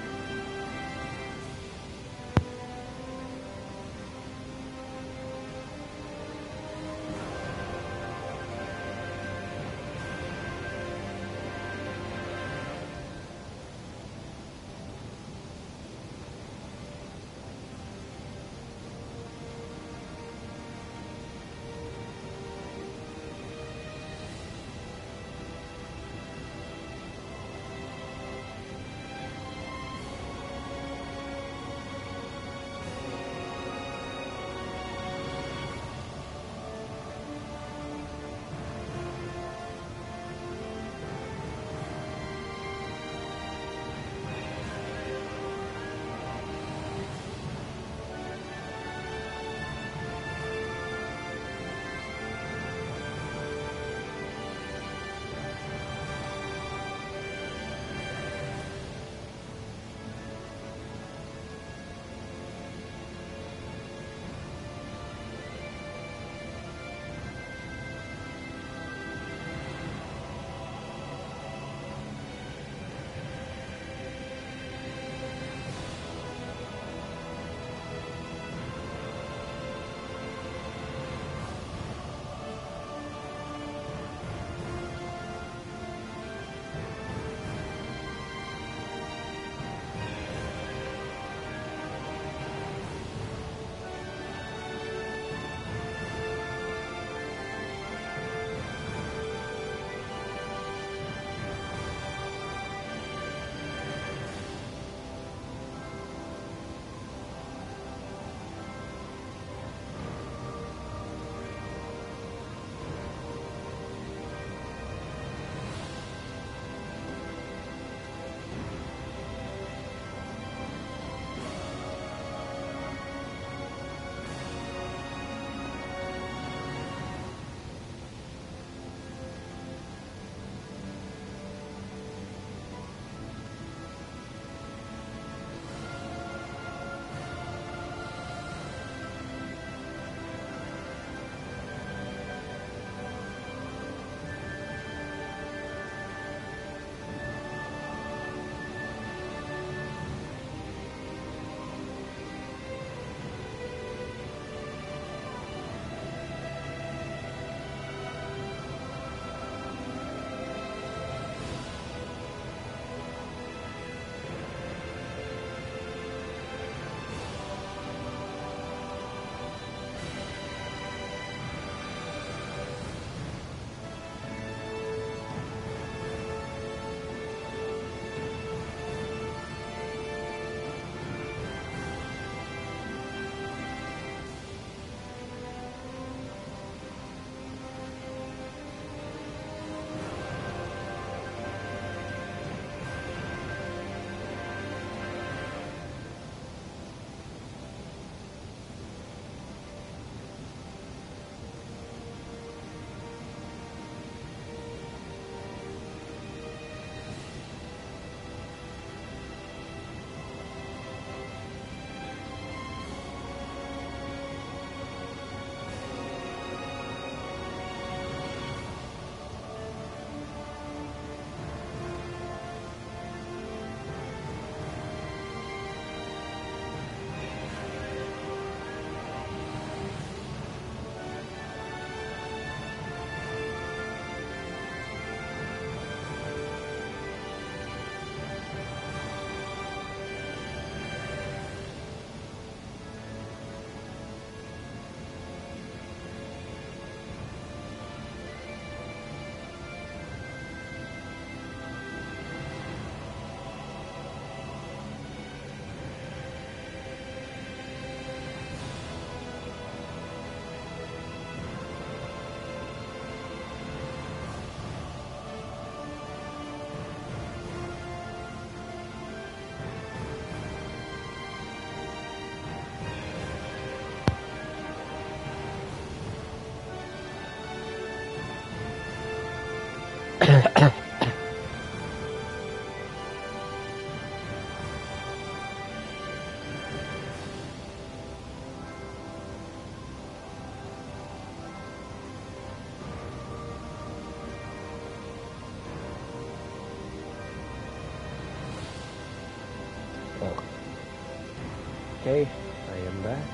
Okay, I am back.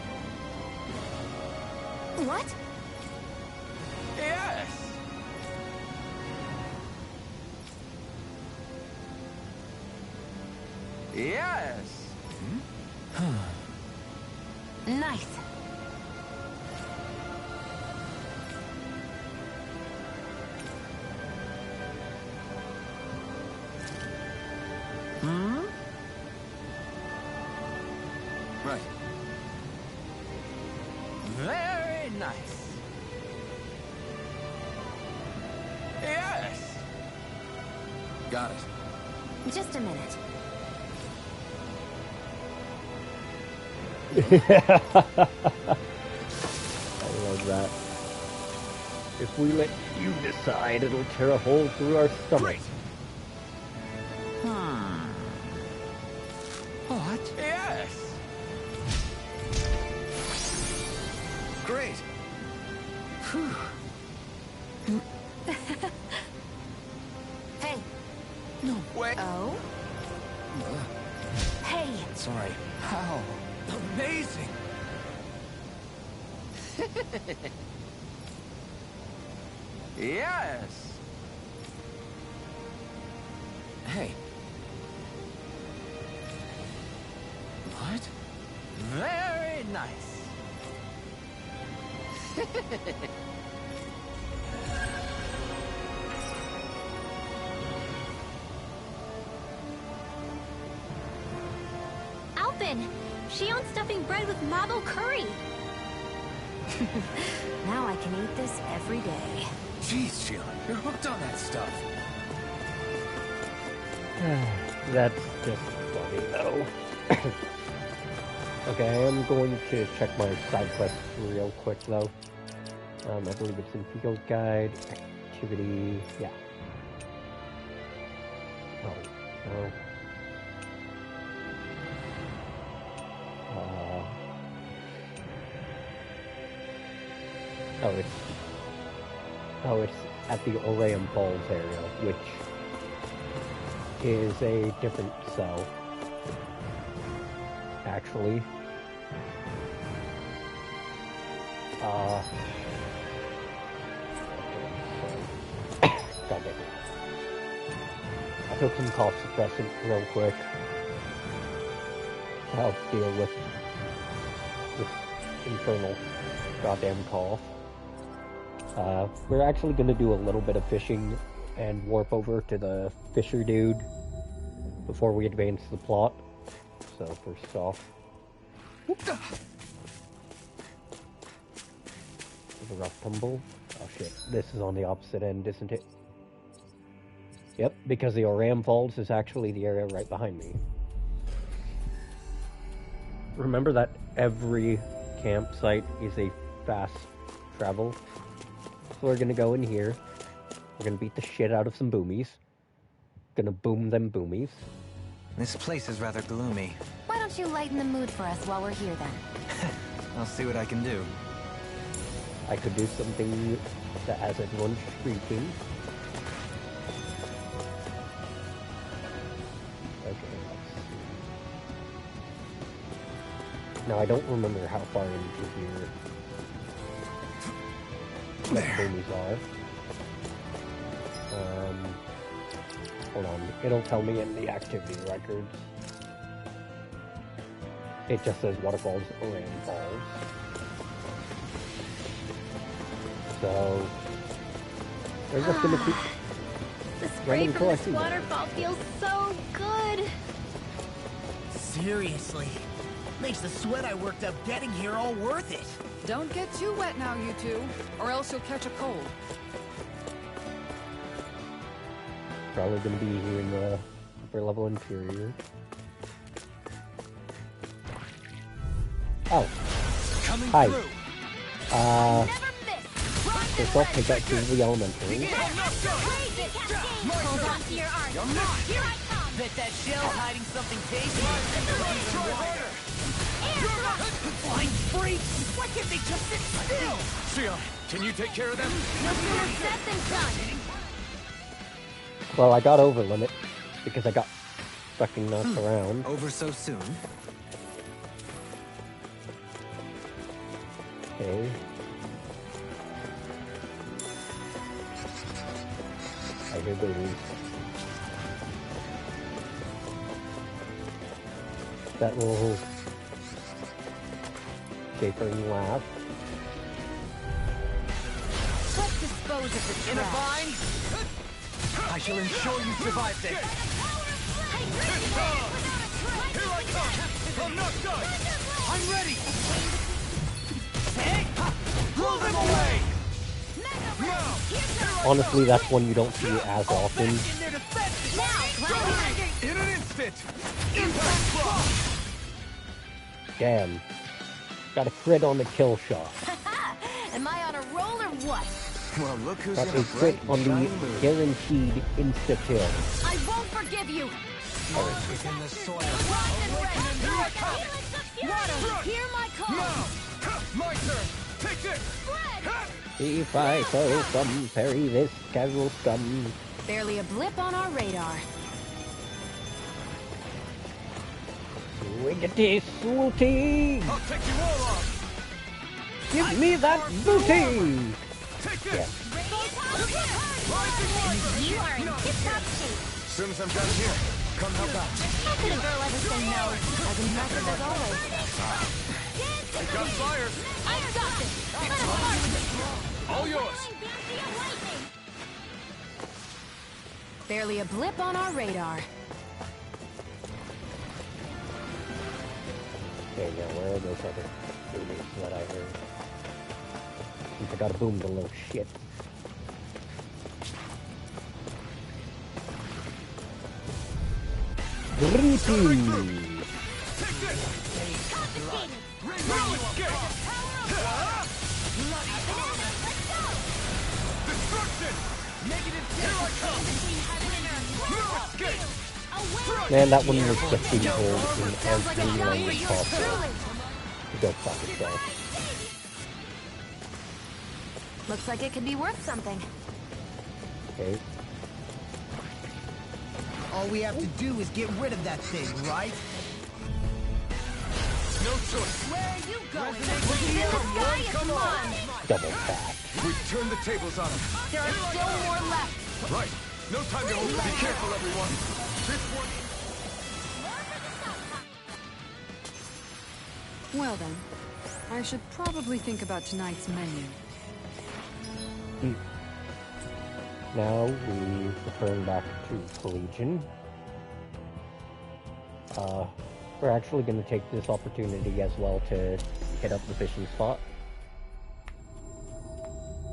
What? Yes! Yes! Nice. Right. Very nice. Yes! Got it. Just a minute. I love that. If we let you decide, it'll tear a hole through our stomach. What? Yes! Great! Hey. No way! Oh? Hey. Sorry. How? Amazing! Yes! Hey. What? Very nice. Alpin! She owns stuffing bread with Mabo curry! Now I can eat this every day. Jeez, Sheila, you're hooked on that stuff. That's just funny, though. Okay, I am going to check my side quests real quick, though. I believe it's in Field Guide, Activity, yeah. Oh, no. Oh, it's at the Oriam Falls area, which is a different cell, actually. Got it. I took some cough suppressant real quick to help deal with this infernal goddamn cough. We're actually going to do a little bit of fishing and warp over to the fisher dude before we advance the plot. So first off, the rough tumble. Oh shit, this is on the opposite end, isn't it? Yep, because the Oriam Falls is actually the area right behind me. Remember that every campsite is a fast travel. So we're gonna go in here. We're gonna beat the shit out of some boomies. Gonna boom them boomies. This place is rather gloomy. Why don't you lighten the mood for us while we're here, then? I'll see what I can do. I could do something that has everyone shrieking. Okay, let's see. Now, I don't remember how far into here the boomies are. Hold on. It'll tell me in the activity records. It just says waterfalls, Oriam Falls. So they're just gonna keep The spray running from until I this see them. waterfall feels so good! Seriously. Makes the sweat I worked up getting here all worth it. Don't get too wet now, you two, or else you'll catch a cold. Probably gonna be here in the upper level interior. Oh. Coming Hi. through. First off, take that to the elementary. Wait, you can't Hold on to your arms. Here I come. Bet that shell's hiding something tasty. Flying freaks! Why can't they just sit still? Xion, can you take care of them? No sooner said than done. Well, I got over limit because I got fucking knocked around. Over so soon? Okay. I hear babies. That little shapering laugh. Let's dispose of the In a trash. bind? I shall ensure you survive this. Here I come! I'm not done! I'm ready! Hey! Blow them away! Honestly, that's one you don't see as often. In their defenses! In an instant! Impact block! Damn. Got a crit on the kill shot. Am I on a roll or what? Well, look who's Got in a a crit bright on and the shiny mood. guaranteed insta-kill. I won't forgive you. It's in the soil. Water, hear my call. Now! My turn! Take this! If I saw some parry this casual scum. Barely a blip on our radar. Wiggity swooty! I'll take you all off! Give me that booty! Take this! Yeah. You are in tip-top shape. As soon as I'm done here, come help out. How could a girl ever say no? As impressive as always. I got fire! I got this. Let us march. All yours! Barely a blip on our radar. Okay, now where are those other babies that I heard? I gotta boom the little shit. Greetings! Man, that one was just being told in every language possible. Go fuck itself. Looks like it could be worth something. Okay. All we have to do is get rid of that thing, right? No choice! Where are you going? In the sky, come on! Double back. We've turned the tables on them. There are still more left. Right. No time to hold. Be careful, everyone. This one... Well then, I should probably think about tonight's menu. Now we return back to Collegian. We're actually going to take this opportunity as well to hit up the fishing spot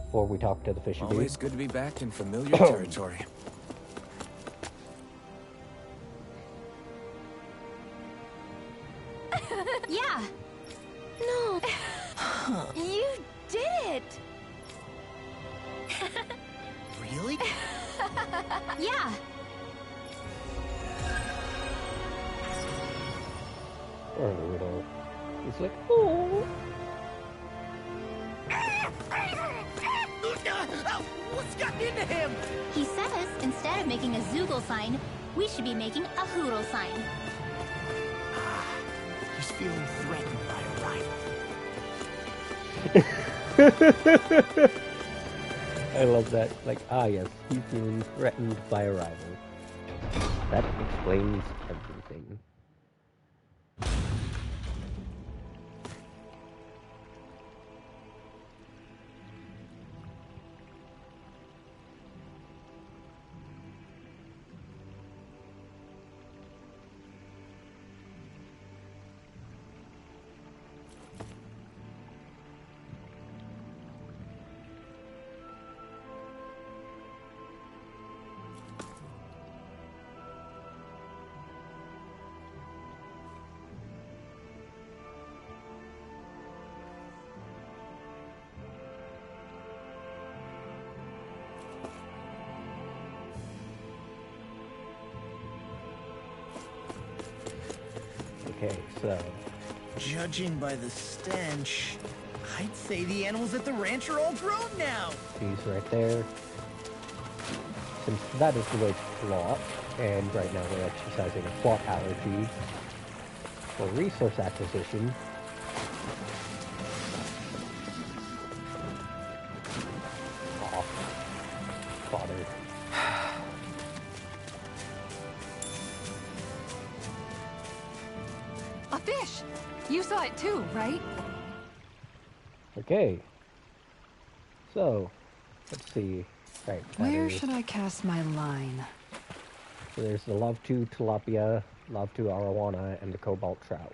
before we talk to the fishing dude. Always good to be back in familiar territory. Yeah. No. You did it! Really? Yeah. Or Rudolph. He's like, oh. What's gotten into him? He says instead of making a Zoogle sign, we should be making a Hoodle sign. He's feeling threatened by a rival. I love that. Like, ah yes, he's feeling threatened by a rival. That explains everything. Okay, so Judging by the stench, I'd say the animals at the ranch are all grown now. he's right there. Since that is the way to plot, and right now we're exercising a plot allergy for resource acquisition. Oh, father. A fish! You saw it too, right? Okay. So, let's see. Right. Where should I cast my line? So there's the Love 2 tilapia, Love 2 arowana, and the cobalt trout.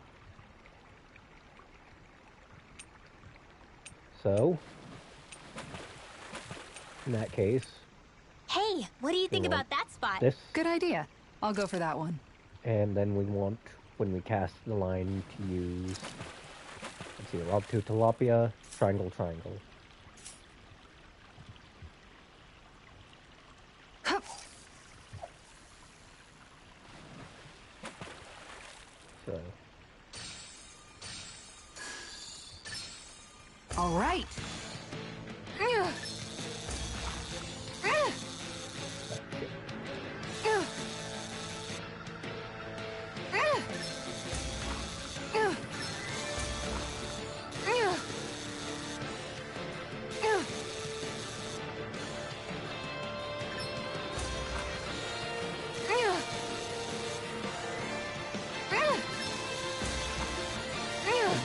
So, in that case, Hey, what do you think about that spot? this, Good idea. I'll go for that one. and then we want, when we cast the line, to use, let's see, Love 2 tilapia, triangle, triangle. Hup. So, All right.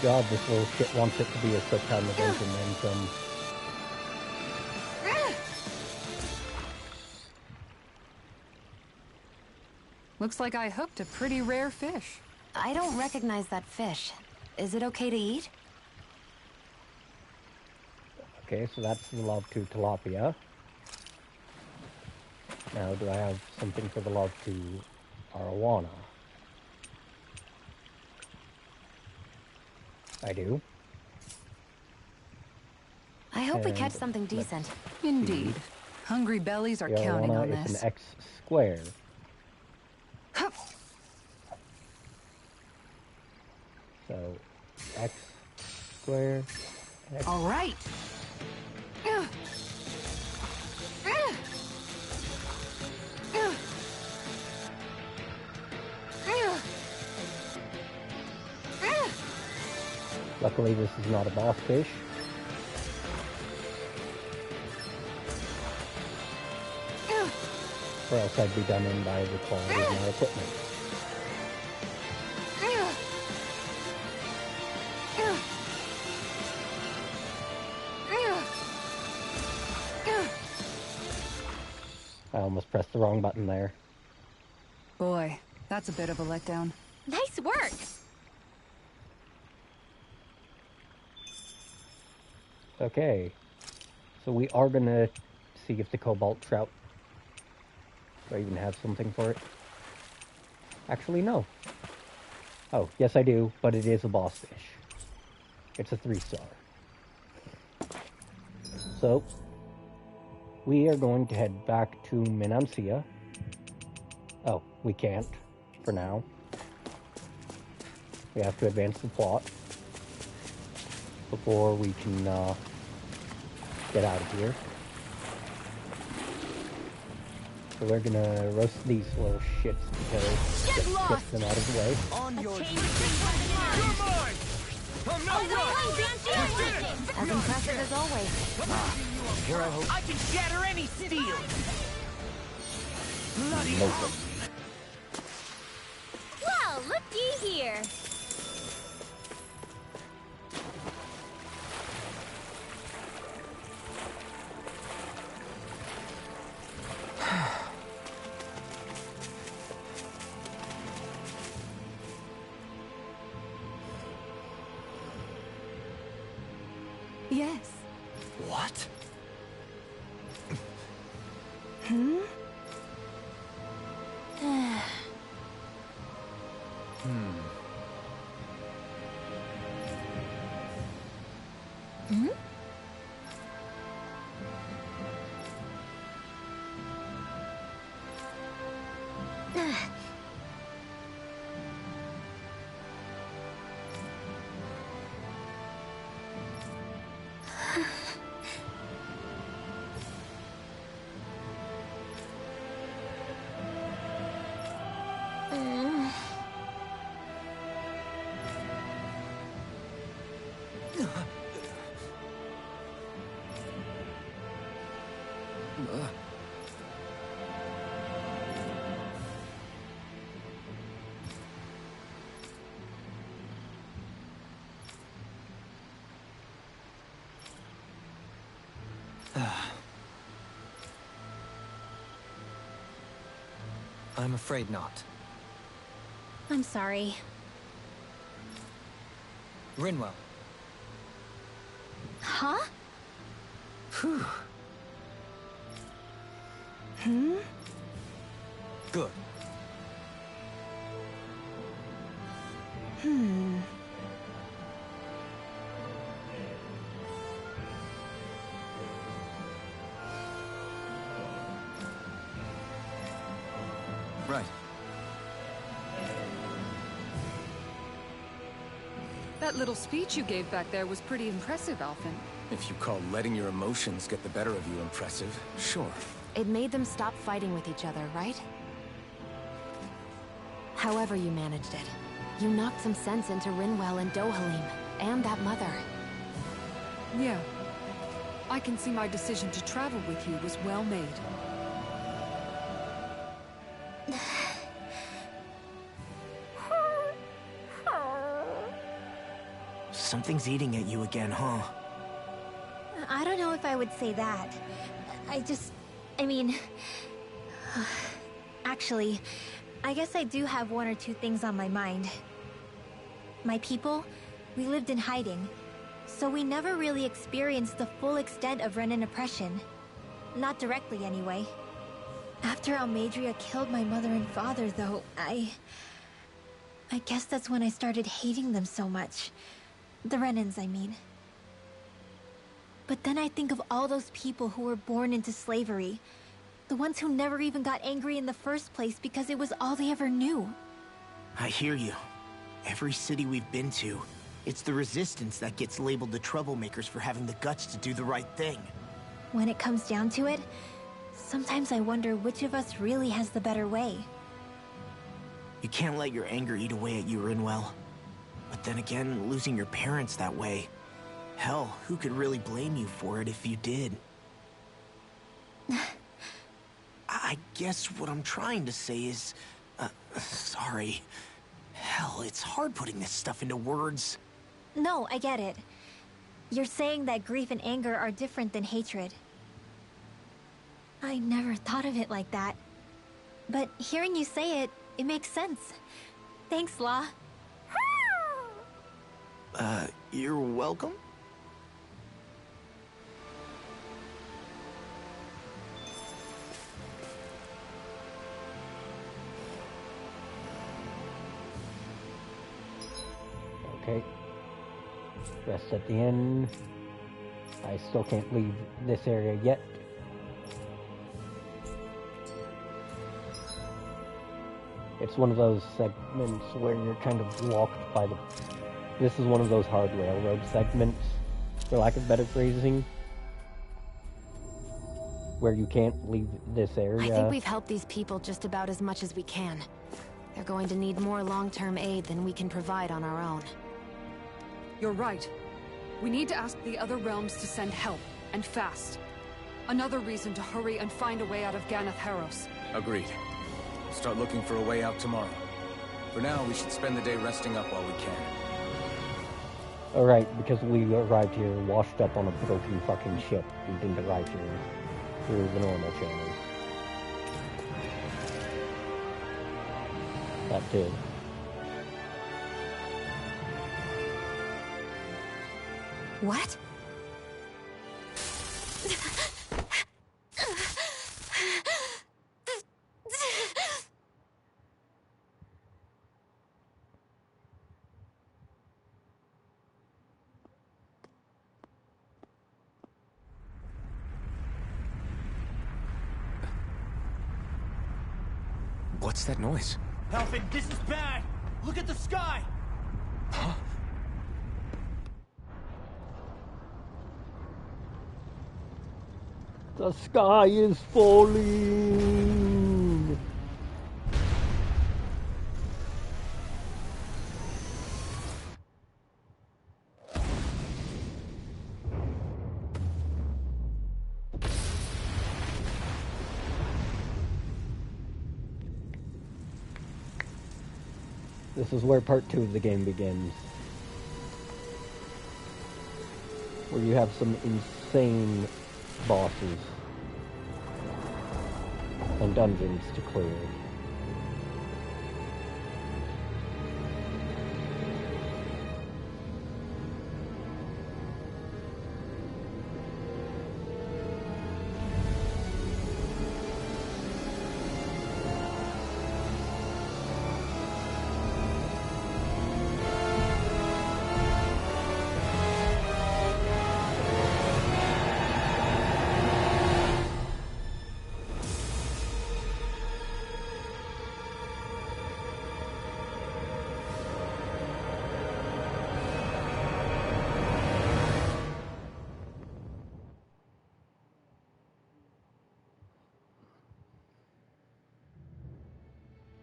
God, this little shit wants it to be a quick time event and then some. Looks like I hooked a pretty rare fish. I don't recognize that fish. Is it okay to eat? Okay, so that's the Love 2 tilapia. Now, do I have something for the Love 2 arowana? I do. I hope we catch And something let's decent. Indeed. Hungry bellies are The counting on arowana is this. an X square. Hup. So, X square, X. All right. Luckily, this is not a boss fish. Or else I'd be done in by the quality of my equipment. I almost pressed the wrong button there. Boy, that's a bit of a letdown. Nice work! Okay, so we are gonna see if the cobalt trout. Do I even have something for it? Actually, no. Oh, yes I do, but it is a boss fish. It's a 3-star. So, we are going to head back to Minancia. Oh, we can't, for now. We have to advance the plot before we can get out of here. So we're gonna roast these little shits because Get get lost! them out of the way. On your Change you're mine! I'm not As impressive as always. Here I hope. I can shatter any steel! Nope. Well, looky here! Yes. What? I'm afraid not. I'm sorry. Rinwell. Huh? Phew. Good. Right. That little speech you gave back there was pretty impressive, Alphen. If you call letting your emotions get the better of you impressive, sure. It made them stop fighting with each other, right? However you managed it, you knocked some sense into Rinwell and Dohalim, and that mother. Yeah. I can see my decision to travel with you was well made. Something's eating at you again, huh? I don't know if I would say that. I mean... Actually, I guess I do have one or two things on my mind. My people, we lived in hiding, so we never really experienced the full extent of Renan oppression. Not directly, anyway. After Almadria killed my mother and father, though, I guess that's when I started hating them so much. The Renans, I mean. But then I think of all those people who were born into slavery. The ones who never even got angry in the first place because it was all they ever knew. I hear you. Every city we've been to, it's the Resistance that gets labeled the troublemakers for having the guts to do the right thing. When it comes down to it, sometimes I wonder which of us really has the better way. You can't let your anger eat away at you, Rinwell. But then again, losing your parents that way... Hell, who could really blame you for it if you did? I guess what I'm trying to say is... sorry. Hell, it's hard putting this stuff into words. No, I get it. You're saying that grief and anger are different than hatred. I never thought of it like that. But hearing you say it, it makes sense. Thanks, Law. You're welcome? Okay. Rest at the inn. I still can't leave this area yet. It's one of those segments where you're kind of blocked by the... This is one of those hard railroad segments, for lack of better phrasing, where you can't leave this area. I think we've helped these people just about as much as we can. They're going to need more long-term aid than we can provide on our own. You're right. We need to ask the other realms to send help, and fast. Another reason to hurry and find a way out of Ganath Haros. Agreed. Start looking for a way out tomorrow. For now, we should spend the day resting up while we can. Alright, because we arrived here washed up on a broken fucking ship. We didn't arrive here through the normal channels. That too. What? What's that noise? Alphen, this is bad! Look at the sky! Huh? The sky is falling! This is where part 2 of the game begins. Where you have some insane bosses and dungeons to clear.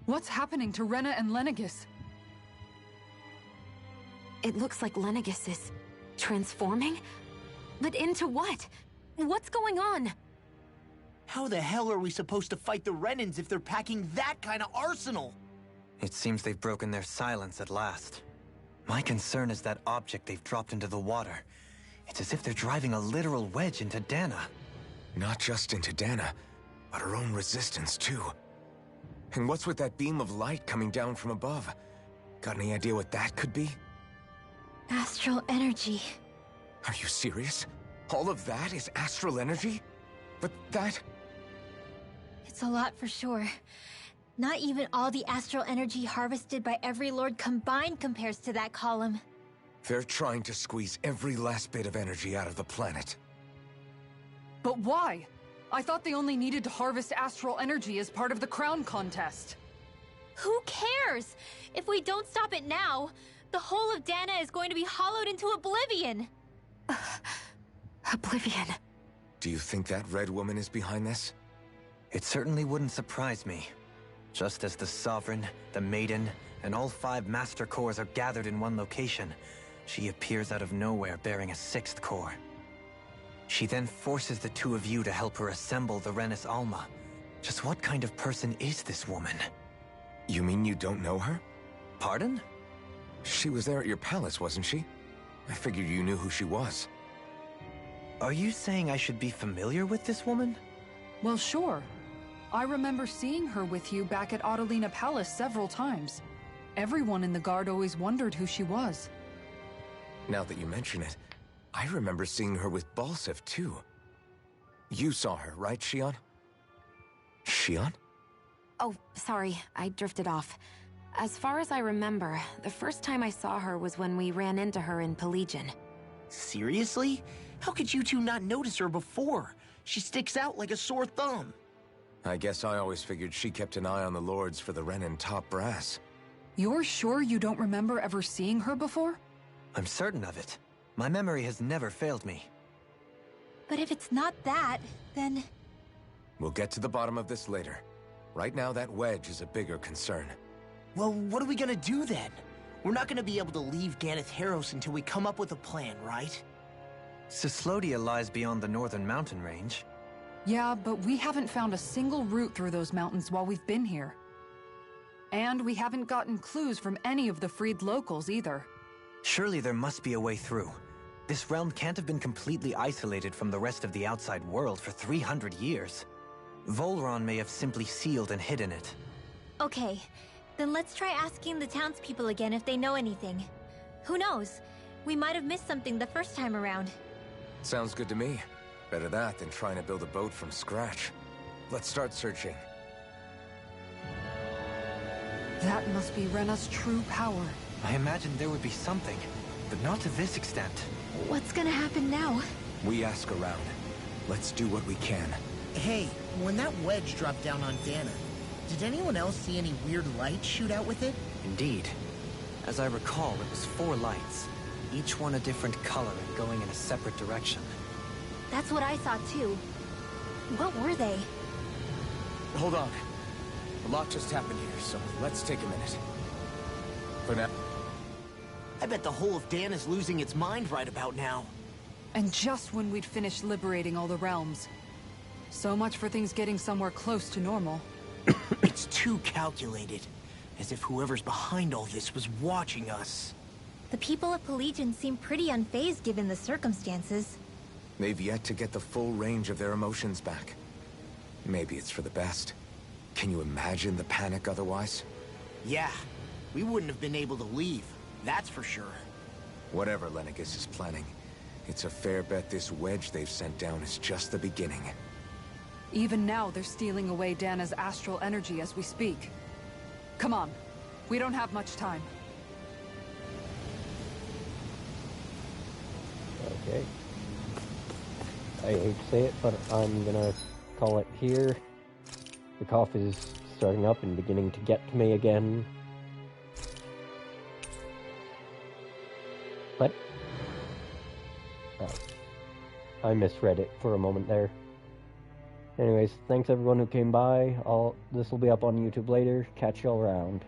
What's happening to Rena and Lenegis? It looks like Lenegis is transforming? But into what? What's going on? How the hell are we supposed to fight the Renans if they're packing that kind of arsenal? It seems they've broken their silence at last. My concern is that object they've dropped into the water. It's as if they're driving a literal wedge into Dana. Not just into Dana, but her own resistance too. And what's with that beam of light coming down from above? Got any idea what that could be? Astral energy. Are you serious? All of that is astral energy? But that... It's a lot for sure. Not even all the astral energy harvested by every lord combined compares to that column. They're trying to squeeze every last bit of energy out of the planet. But why? I thought they only needed to harvest astral energy as part of the crown contest. Who cares? If we don't stop it now, the whole of Dana is going to be hollowed into oblivion. Oblivion. Do you think that red woman is behind this? It certainly wouldn't surprise me. Just as the Sovereign, the Maiden, and all 5 Master Cores are gathered in one location, she appears out of nowhere bearing a 6th core. She then forces the 2 of you to help her assemble the Renis Alma. Just what kind of person is this woman? You mean you don't know her? Pardon? She was there at your palace, wasn't she? I figured you knew who she was. Are you saying I should be familiar with this woman? Well, sure. I remember seeing her with you back at Adelina Palace several times. Everyone in the guard always wondered who she was. Now that you mention it, I remember seeing her with Balseph, too. You saw her, right, Shion? Shion? Oh, sorry, I drifted off. As far as I remember, the first time I saw her was when we ran into her in Pelegion. Seriously? How could you two not notice her before? She sticks out like a sore thumb. I guess I always figured she kept an eye on the lords for the Renan top brass. You're sure you don't remember ever seeing her before? I'm certain of it. My memory has never failed me. But if it's not that, then... We'll get to the bottom of this later. Right now, that wedge is a bigger concern. Well, what are we gonna do then? We're not gonna be able to leave Ganeth Heros until we come up with a plan, right? Cyslodia lies beyond the northern mountain range. Yeah, but we haven't found a single route through those mountains while we've been here. And we haven't gotten clues from any of the freed locals either. Surely there must be a way through. This realm can't have been completely isolated from the rest of the outside world for 300 years. Volron may have simply sealed and hidden it. Okay, then let's try asking the townspeople again if they know anything. Who knows? We might have missed something the first time around. Sounds good to me. Better that than trying to build a boat from scratch. Let's start searching. That must be Rena's true power. I imagined there would be something, but not to this extent. What's gonna happen now? We ask around. Let's do what we can. Hey, when that wedge dropped down on Dana, did anyone else see any weird lights shoot out with it? Indeed. As I recall, it was 4 lights, each one a different color and going in a separate direction. That's what I saw too. What were they? Hold on. A lot just happened here, so let's take a minute. For now... I bet the whole of Dana's losing its mind right about now. And just when we'd finished liberating all the realms. So much for things getting somewhere close to normal. It's too calculated. As if whoever's behind all this was watching us. The people of Pelegion seem pretty unfazed given the circumstances. They've yet to get the full range of their emotions back. Maybe it's for the best. Can you imagine the panic otherwise? Yeah, we wouldn't have been able to leave, that's for sure. Whatever Lenegis is planning, it's a fair bet this wedge they've sent down is just the beginning. Even now, they're stealing away Dana's astral energy as we speak. Come on. We don't have much time. Okay. I hate to say it, but I'm gonna call it here. The cough is starting up and beginning to get to me again. But I misread it for a moment there. Anyways, thanks everyone who came by. This will be up on YouTube later. Catch y'all around.